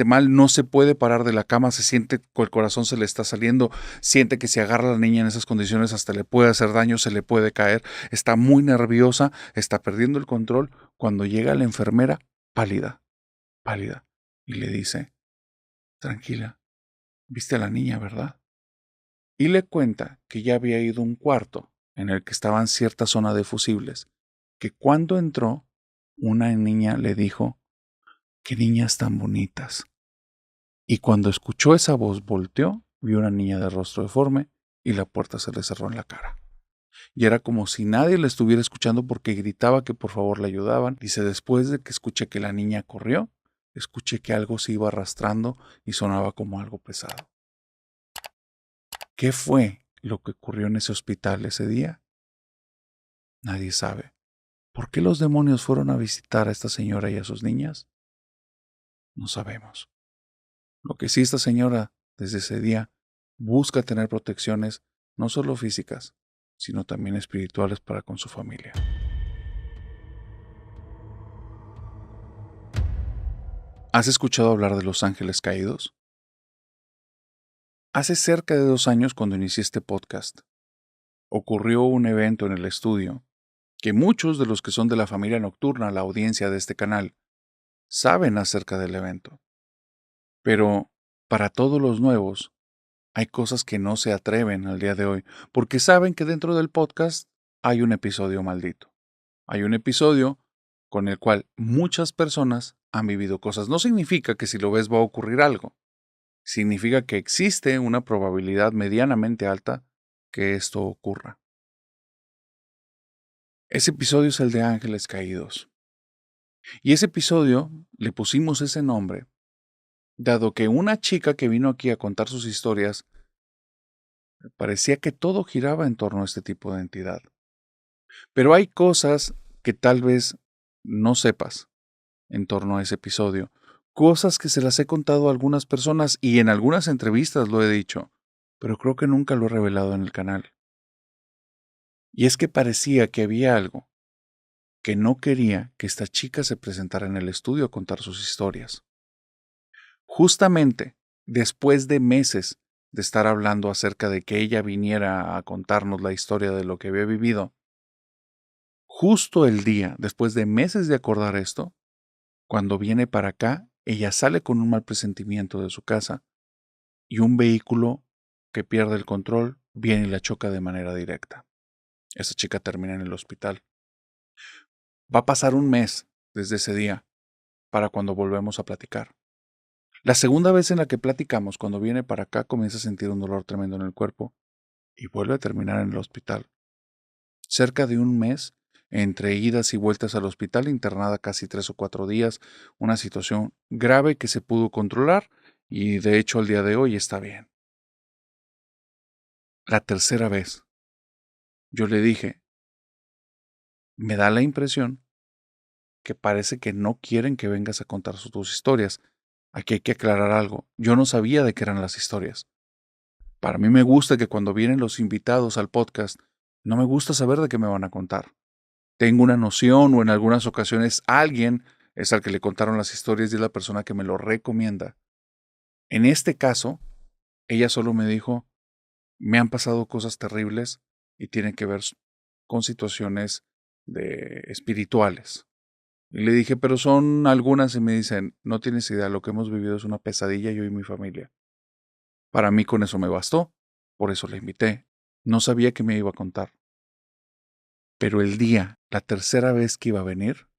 mal, no se puede parar de la cama, se siente que el corazón se le está saliendo, siente que si agarra a la niña en esas condiciones hasta le puede hacer daño, se le puede caer, está muy nerviosa, está perdiendo el control cuando llega la enfermera pálida, pálida, y le dice, tranquila. Viste a la niña, ¿verdad? Y le cuenta que ya había ido a un cuarto en el que estaban cierta zona de fusibles, que cuando entró, una niña le dijo, qué niñas tan bonitas. Y cuando escuchó esa voz, volteó, vio una niña de rostro deforme y la puerta se le cerró en la cara. Y era como si nadie la estuviera escuchando porque gritaba que por favor le ayudaban. Dice, después de que escuché que la niña corrió, escuché que algo se iba arrastrando y sonaba como algo pesado. ¿Qué fue lo que ocurrió en ese hospital ese día? Nadie sabe. ¿Por qué los demonios fueron a visitar a esta señora y a sus niñas? No sabemos. Lo que sí, esta señora desde ese día busca tener protecciones no solo físicas, sino también espirituales para con su familia. ¿Has escuchado hablar de los ángeles caídos? Hace cerca de 2 años, cuando inicié este podcast, ocurrió un evento en el estudio que muchos de los que son de la familia nocturna, la audiencia de este canal, saben acerca del evento. Pero para todos los nuevos, hay cosas que no se atreven al día de hoy, porque saben que dentro del podcast hay un episodio maldito. Hay un episodio con el cual muchas personas han vivido cosas. No significa que si lo ves va a ocurrir algo. Significa que existe una probabilidad medianamente alta que esto ocurra. Ese episodio es el de Ángeles Caídos. Y ese episodio le pusimos ese nombre, dado que una chica que vino aquí a contar sus historias parecía que todo giraba en torno a este tipo de entidad. Pero hay cosas que tal vez no sepas en torno a ese episodio. Cosas que se las he contado a algunas personas y en algunas entrevistas lo he dicho, pero creo que nunca lo he revelado en el canal. Y es que parecía que había algo que no quería que esta chica se presentara en el estudio a contar sus historias. Justamente después de meses de estar hablando acerca de que ella viniera a contarnos la historia de lo que había vivido, justo el día, después de meses de acordar esto, cuando viene para acá, ella sale con un mal presentimiento de su casa y un vehículo que pierde el control viene y la choca de manera directa. Esa chica termina en el hospital. Va a pasar un mes desde ese día para cuando volvemos a platicar. La segunda vez en la que platicamos, cuando viene para acá, comienza a sentir un dolor tremendo en el cuerpo y vuelve a terminar en el hospital. Cerca de un mes, entre idas y vueltas al hospital, internada casi 3 o 4 días, una situación grave que se pudo controlar y de hecho al día de hoy está bien. La tercera vez, yo le dije, me da la impresión que parece que no quieren que vengas a contar tus historias. Aquí hay que aclarar algo. Yo no sabía de qué eran las historias. Para mí me gusta que cuando vienen los invitados al podcast, no me gusta saber de qué me van a contar. Tengo una noción o en algunas ocasiones alguien es al que le contaron las historias y es la persona que me lo recomienda. En este caso, ella solo me dijo, me han pasado cosas terribles y tienen que ver con situaciones espirituales. Y le dije, pero son algunas y me dicen, no tienes idea, lo que hemos vivido es una pesadilla yo y mi familia. Para mí con eso me bastó, por eso la invité. No sabía que me iba a contar. Pero la tercera vez que iba a venir,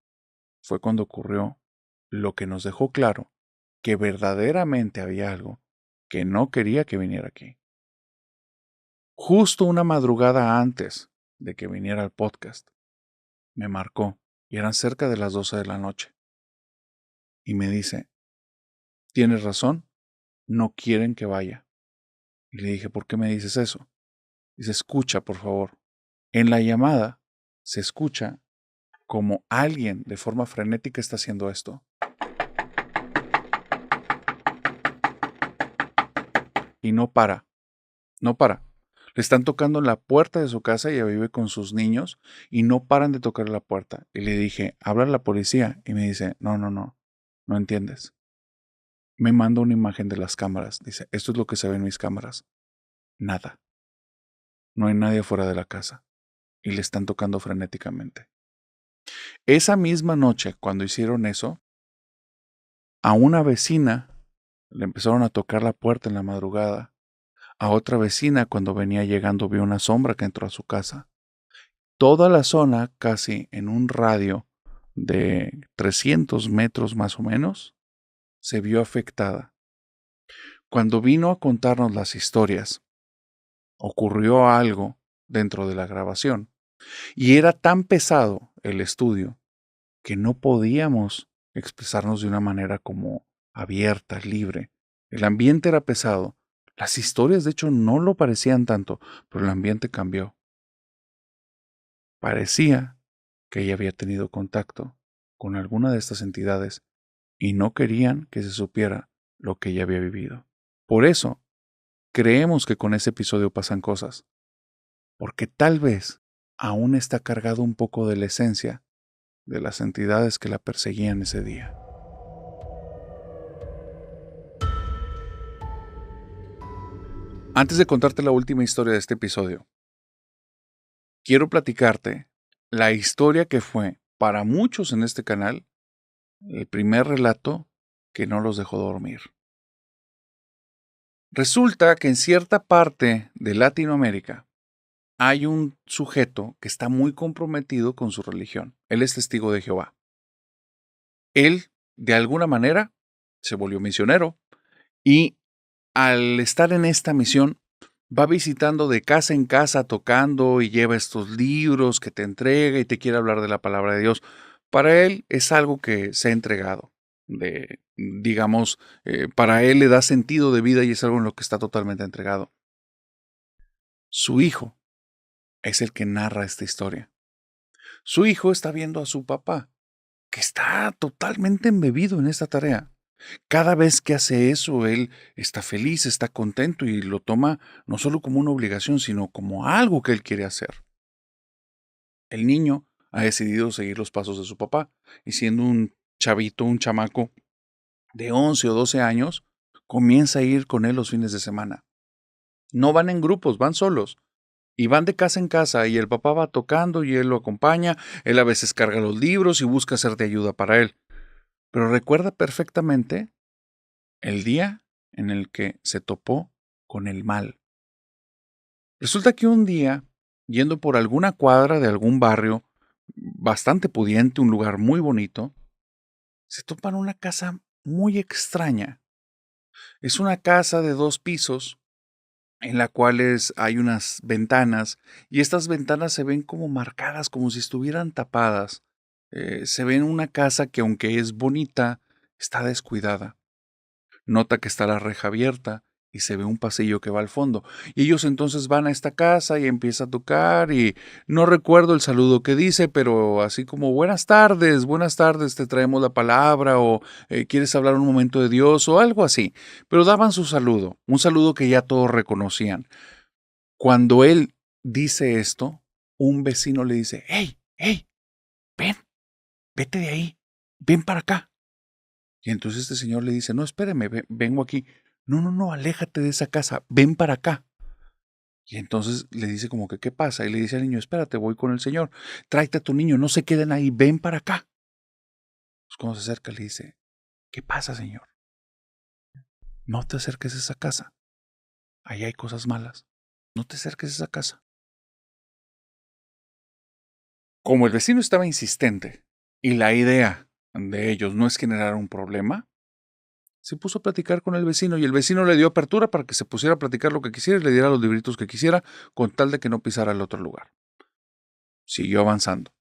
fue cuando ocurrió lo que nos dejó claro que verdaderamente había algo que no quería que viniera aquí. Justo una madrugada antes de que viniera al podcast, me marcó y eran cerca de las 12 de la noche. Y me dice, tienes razón, no quieren que vaya. Y le dije, ¿por qué me dices eso? Dice, escucha, por favor. En la llamada se escucha como alguien de forma frenética está haciendo esto. Y no para, no para. Le están tocando en la puerta de su casa, ella vive con sus niños y no paran de tocar la puerta. Y le dije, habla a la policía. Y me dice, no entiendes. Me manda una imagen de las cámaras. Dice, esto es lo que se ve en mis cámaras. Nada. No hay nadie fuera de la casa. Y le están tocando frenéticamente. Esa misma noche, cuando hicieron eso, a una vecina le empezaron a tocar la puerta en la madrugada. A otra vecina, cuando venía llegando, vio una sombra que entró a su casa. Toda la zona, casi en un radio de 300 metros más o menos, se vio afectada. Cuando vino a contarnos las historias, ocurrió algo dentro de la grabación y era tan pesado el estudio que no podíamos expresarnos de una manera como abierta, libre. El ambiente era pesado. Las historias, de hecho, no lo parecían tanto, pero el ambiente cambió. Parecía que ella había tenido contacto con alguna de estas entidades y no querían que se supiera lo que ella había vivido. Por eso, creemos que con ese episodio pasan cosas, porque tal vez aún está cargado un poco de la esencia de las entidades que la perseguían ese día. Antes de contarte la última historia de este episodio, quiero platicarte la historia que fue, para muchos en este canal, el primer relato que no los dejó dormir. Resulta que en cierta parte de Latinoamérica hay un sujeto que está muy comprometido con su religión. Él es testigo de Jehová. Él, de alguna manera, se volvió misionero y al estar en esta misión, va visitando de casa en casa tocando y lleva estos libros que te entrega y te quiere hablar de la palabra de Dios. Para él es algo que se ha entregado. Digamos, para él le da sentido de vida y es algo en lo que está totalmente entregado. Su hijo es el que narra esta historia. Su hijo está viendo a su papá, que está totalmente embebido en esta tarea. Cada vez que hace eso, él está feliz, está contento y lo toma no solo como una obligación, sino como algo que él quiere hacer. El niño ha decidido seguir los pasos de su papá y siendo un chavito, un chamaco de 11 o 12 años, comienza a ir con él los fines de semana. No van en grupos, van solos. Y van de casa en casa y el papá va tocando y él lo acompaña, él a veces carga los libros y busca ser de ayuda para él. Pero recuerda perfectamente el día en el que se topó con el mal. Resulta que un día, yendo por alguna cuadra de algún barrio bastante pudiente, un lugar muy bonito, se topa en una casa muy extraña. Es una casa de 2 pisos en la cuales hay unas ventanas y estas ventanas se ven como marcadas, como si estuvieran tapadas. Se ve en una casa que aunque es bonita, está descuidada. Nota que está la reja abierta y se ve un pasillo que va al fondo. Y ellos entonces van a esta casa y empieza a tocar y no recuerdo el saludo que dice, pero así como buenas tardes, te traemos la palabra o quieres hablar un momento de Dios o algo así. Pero daban su saludo, un saludo que ya todos reconocían. Cuando él dice esto, un vecino le dice, hey, hey, ven, vete de ahí, ven para acá. Y entonces este señor le dice, no, espéreme, vengo aquí. No, no, no, aléjate de esa casa, ven para acá. Y entonces le dice como que, ¿qué pasa? Y le dice al niño, espérate, voy con el señor. Tráete a tu niño, no se queden ahí, ven para acá. Pues cuando se acerca le dice, ¿qué pasa, señor? No te acerques a esa casa. Ahí hay cosas malas. No te acerques a esa casa. Como el vecino estaba insistente y la idea de ellos no es generar un problema, se puso a platicar con el vecino y el vecino le dio apertura para que se pusiera a platicar lo que quisiera y le diera los libritos que quisiera con tal de que no pisara el otro lugar. Siguió avanzando.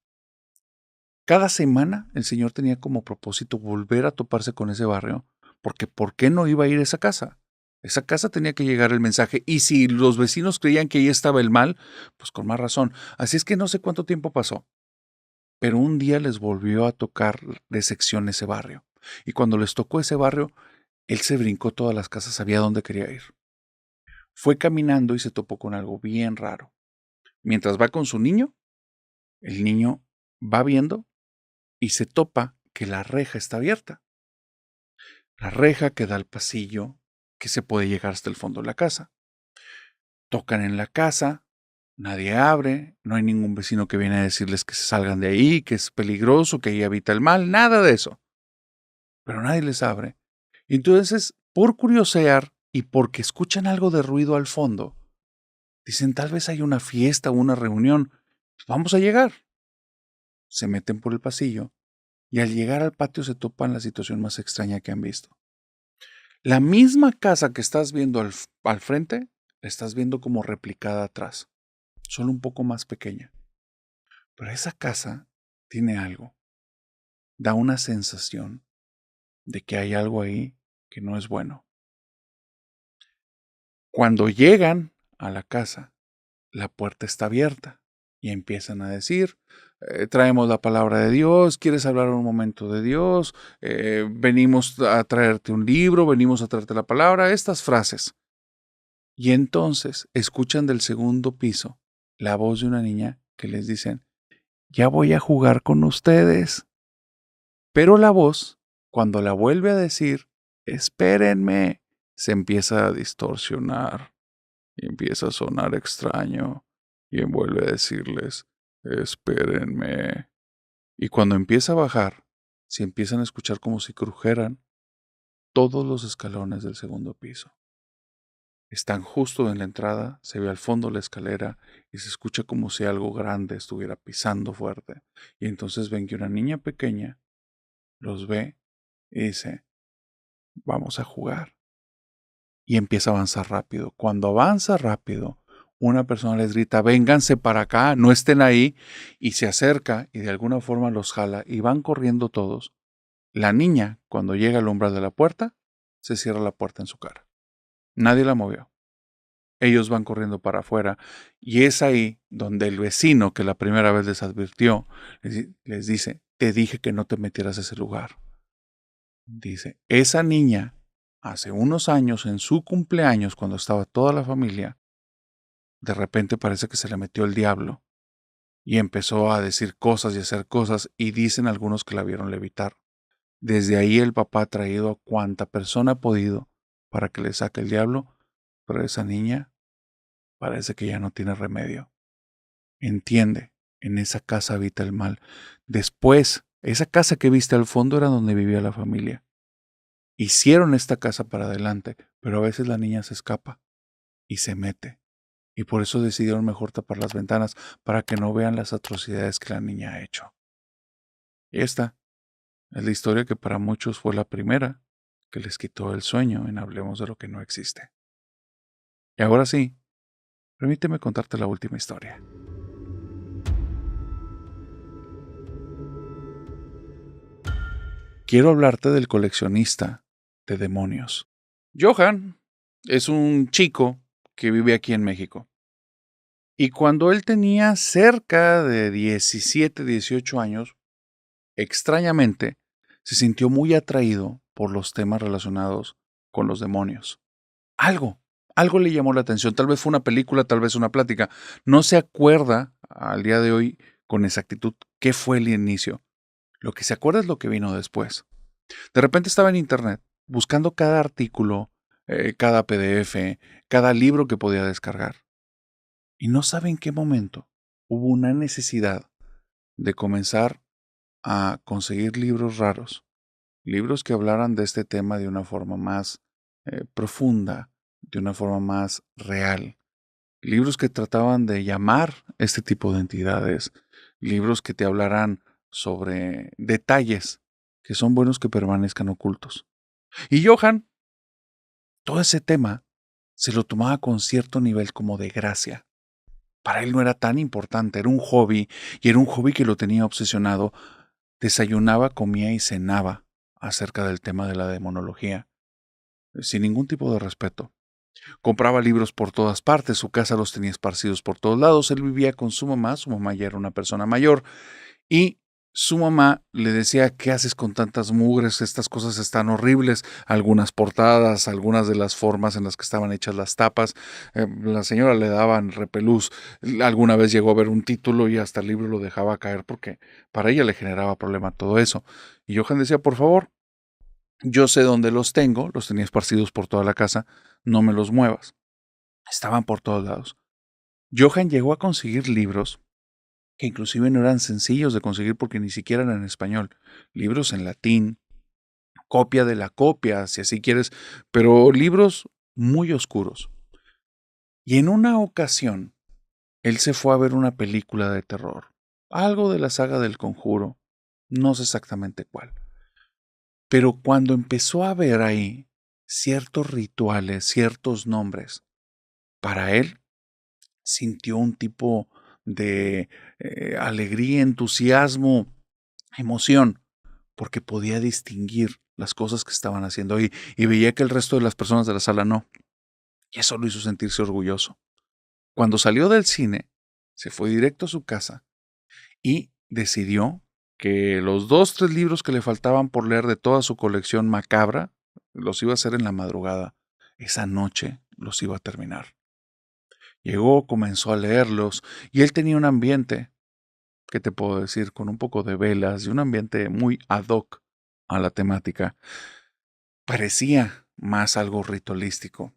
Cada semana el señor tenía como propósito volver a toparse con ese barrio porque ¿por qué no iba a ir a esa casa? Esa casa tenía que llegar el mensaje y si los vecinos creían que ahí estaba el mal, pues con más razón. Así es que no sé cuánto tiempo pasó, pero un día les volvió a tocar de sección ese barrio. Y cuando les tocó ese barrio, él se brincó todas las casas, sabía dónde quería ir. Fue caminando y se topó con algo bien raro. Mientras va con su niño, el niño va viendo y se topa que la reja está abierta. La reja que da al pasillo que se puede llegar hasta el fondo de la casa. Tocan en la casa, nadie abre, no hay ningún vecino que viene a decirles que se salgan de ahí, que es peligroso, que ahí habita el mal, nada de eso. Pero nadie les abre. Y entonces, por curiosear y porque escuchan algo de ruido al fondo, dicen tal vez hay una fiesta o una reunión, pues vamos a llegar. Se meten por el pasillo y al llegar al patio se topan la situación más extraña que han visto. La misma casa que estás viendo al frente, la estás viendo como replicada atrás, solo un poco más pequeña. Pero esa casa tiene algo, da una sensación de que hay algo ahí que no es bueno. Cuando llegan a la casa, la puerta está abierta y empiezan a decir, traemos la palabra de Dios, ¿quieres hablar un momento de Dios? Venimos a traerte un libro, venimos a traerte la palabra, estas frases. Y entonces escuchan del segundo piso la voz de una niña que les dicen, ya voy a jugar con ustedes. Pero la voz, cuando la vuelve a decir, espérenme, se empieza a distorsionar y empieza a sonar extraño y vuelve a decirles, espérenme. Y cuando empieza a bajar, se empiezan a escuchar como si crujeran todos los escalones del segundo piso. Están justo en la entrada, se ve al fondo la escalera y se escucha como si algo grande estuviera pisando fuerte. Y entonces ven que una niña pequeña los ve y dice, vamos a jugar. Y empieza a avanzar rápido. Cuando avanza rápido, una persona les grita, vénganse para acá, no estén ahí, y se acerca y de alguna forma los jala y van corriendo todos. La niña, cuando llega al umbral de la puerta, se cierra la puerta en su cara. Nadie la movió. Ellos van corriendo para afuera y es ahí donde el vecino que la primera vez les advirtió, les dice, te dije que no te metieras a ese lugar. Dice, esa niña, hace unos años, en su cumpleaños, cuando estaba toda la familia, de repente parece que se le metió el diablo y empezó a decir cosas y hacer cosas y dicen algunos que la vieron levitar. Desde ahí el papá ha traído a cuanta persona ha podido para que le saque el diablo, pero esa niña parece que ya no tiene remedio. Entiende, en esa casa habita el mal. Después, esa casa que viste al fondo era donde vivía la familia. Hicieron esta casa para adelante, pero a veces la niña se escapa y se mete. Y por eso decidieron mejor tapar las ventanas para que no vean las atrocidades que la niña ha hecho. Y esta es la historia que para muchos fue la primera que les quitó el sueño en Hablemos de lo que no existe. Y ahora sí, permíteme contarte la última historia. Quiero hablarte del coleccionista de demonios. Johan es un chico que vive aquí en México. Y cuando él tenía cerca de 17, 18 años, extrañamente, se sintió muy atraído por los temas relacionados con los demonios. Algo, algo le llamó la atención. Tal vez fue una película, tal vez una plática. No se acuerda al día de hoy con exactitud qué fue el inicio. Lo que se acuerda es lo que vino después. De repente estaba en internet buscando cada artículo, cada PDF, cada libro que podía descargar. Y no sabe en qué momento hubo una necesidad de comenzar a conseguir libros raros, libros que hablaran de este tema de una forma más profunda, de una forma más real, libros que trataban de llamar este tipo de entidades, libros que te hablaran sobre detalles que son buenos que permanezcan ocultos. Y Johan, todo ese tema se lo tomaba con cierto nivel como de gracia. Para él no era tan importante, era un hobby y era un hobby que lo tenía obsesionado. Desayunaba, comía y cenaba acerca del tema de la demonología, sin ningún tipo de respeto. Compraba libros por todas partes, su casa los tenía esparcidos por todos lados, él vivía con su mamá ya era una persona mayor, y su mamá le decía, ¿qué haces con tantas mugres? Estas cosas están horribles. Algunas portadas, algunas de las formas en las que estaban hechas las tapas. La señora le daban repelús. Alguna vez llegó a ver un título y hasta el libro lo dejaba caer porque para ella le generaba problema todo eso. Y Johan decía, por favor, yo sé dónde los tengo, los tenía esparcidos por toda la casa, no me los muevas. Estaban por todos lados. Johan llegó a conseguir libros que inclusive no eran sencillos de conseguir porque ni siquiera eran en español. Libros en latín, copia de la copia, si así quieres, pero libros muy oscuros. Y en una ocasión, él se fue a ver una película de terror, algo de la saga del Conjuro, no sé exactamente cuál. Pero cuando empezó a ver ahí ciertos rituales, ciertos nombres, para él sintió un tipo de alegría, entusiasmo, emoción, porque podía distinguir las cosas que estaban haciendo y veía que el resto de las personas de la sala no. Y eso lo hizo sentirse orgulloso. Cuando salió del cine, se fue directo a su casa y decidió que los 2, 3 libros que le faltaban por leer de toda su colección macabra, los iba a hacer en la madrugada. Esa noche los iba a terminar. Llegó, comenzó a leerlos, y él tenía un ambiente, ¿qué te puedo decir? Con un poco de velas y un ambiente muy ad hoc a la temática. Parecía más algo ritualístico,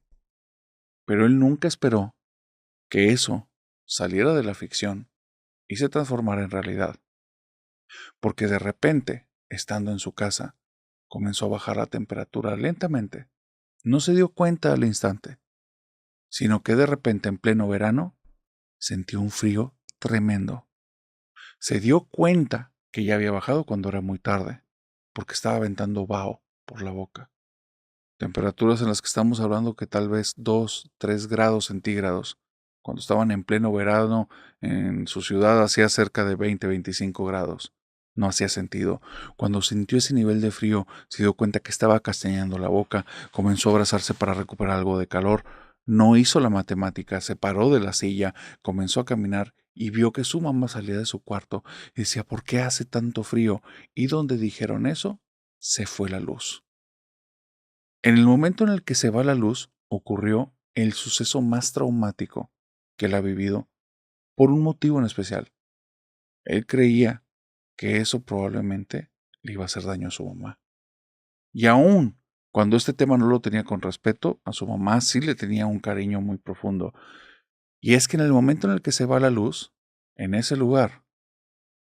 pero él nunca esperó que eso saliera de la ficción y se transformara en realidad, porque de repente, estando en su casa, comenzó a bajar la temperatura lentamente. No se dio cuenta al instante, sino que de repente en pleno verano sintió un frío tremendo. Se dio cuenta que ya había bajado cuando era muy tarde, porque estaba aventando vaho por la boca. Temperaturas en las que estamos hablando que tal vez 2, 3 grados centígrados. Cuando estaban en pleno verano en su ciudad hacía cerca de 20, 25 grados. No hacía sentido. Cuando sintió ese nivel de frío, se dio cuenta que estaba castañando la boca, comenzó a abrazarse para recuperar algo de calor. No hizo la matemática, se paró de la silla, comenzó a caminar y vio que su mamá salía de su cuarto y decía, ¿por qué hace tanto frío? Y donde dijeron eso, se fue la luz. En el momento en el que se va la luz, ocurrió el suceso más traumático que él ha vivido por un motivo en especial. Él creía que eso probablemente le iba a hacer daño a su mamá. Y aún cuando este tema no lo tenía con respeto, a su mamá sí le tenía un cariño muy profundo. Y es que en el momento en el que se va la luz, en ese lugar,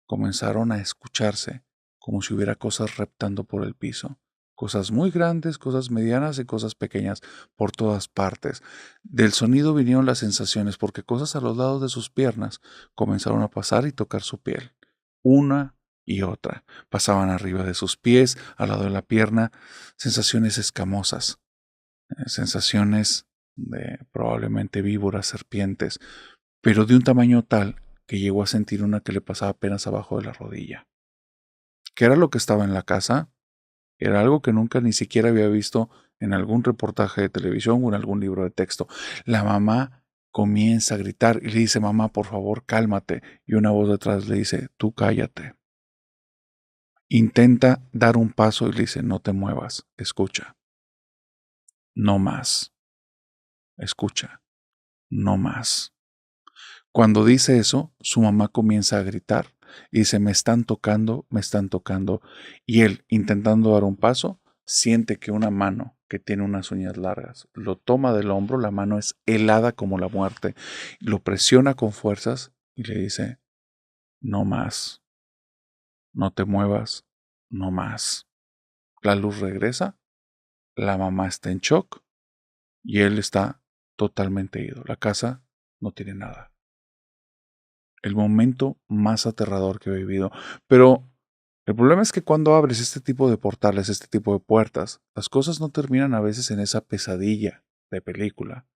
comenzaron a escucharse como si hubiera cosas reptando por el piso. Cosas muy grandes, cosas medianas y cosas pequeñas por todas partes. Del sonido vinieron las sensaciones porque cosas a los lados de sus piernas comenzaron a pasar y tocar su piel. Una y otra. Pasaban arriba de sus pies, al lado de la pierna, sensaciones escamosas, sensaciones de probablemente víboras, serpientes, pero de un tamaño tal que llegó a sentir una que le pasaba apenas abajo de la rodilla. ¿Qué era lo que estaba en la casa? Era algo que nunca ni siquiera había visto en algún reportaje de televisión o en algún libro de texto. La mamá comienza a gritar y le dice, mamá, por favor, cálmate. Y una voz detrás le dice, tú cállate. Intenta dar un paso y le dice, no te muevas, escucha. No más. Escucha. No más. Cuando dice eso, su mamá comienza a gritar y dice, me están tocando, me están tocando. Y él, intentando dar un paso, siente que una mano que tiene unas uñas largas lo toma del hombro, la mano es helada como la muerte, lo presiona con fuerzas y le dice, no más, no te muevas, no más. La luz regresa, la mamá está en shock y él está totalmente ido. La casa no tiene nada. El momento más aterrador que he vivido. Pero el problema es que cuando abres este tipo de portales, este tipo de puertas, las cosas no terminan a veces en esa pesadilla de película.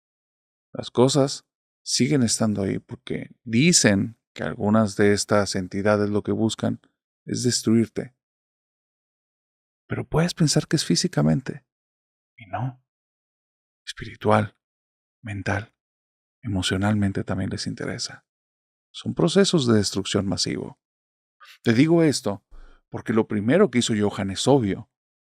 Las cosas siguen estando ahí porque dicen que algunas de estas entidades lo que buscan es destruirte. Pero puedes pensar que es físicamente. Y no. Espiritual, mental, emocionalmente también les interesa. Son procesos de destrucción masivo. Te digo esto porque lo primero que hizo Johann es obvio.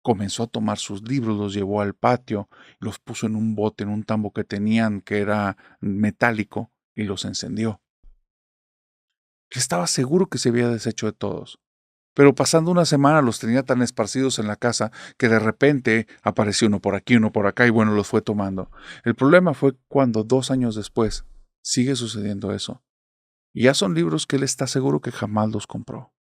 Comenzó a tomar sus libros, los llevó al patio, los puso en un bote, en un tambo que tenían que era metálico, y los encendió. Él estaba seguro que se había deshecho de todos. Pero pasando una semana los tenía tan esparcidos en la casa que de repente apareció uno por aquí, uno por acá, y bueno, los fue tomando. El problema fue cuando 2 años después sigue sucediendo eso. Y ya son libros que él está seguro que jamás los compró.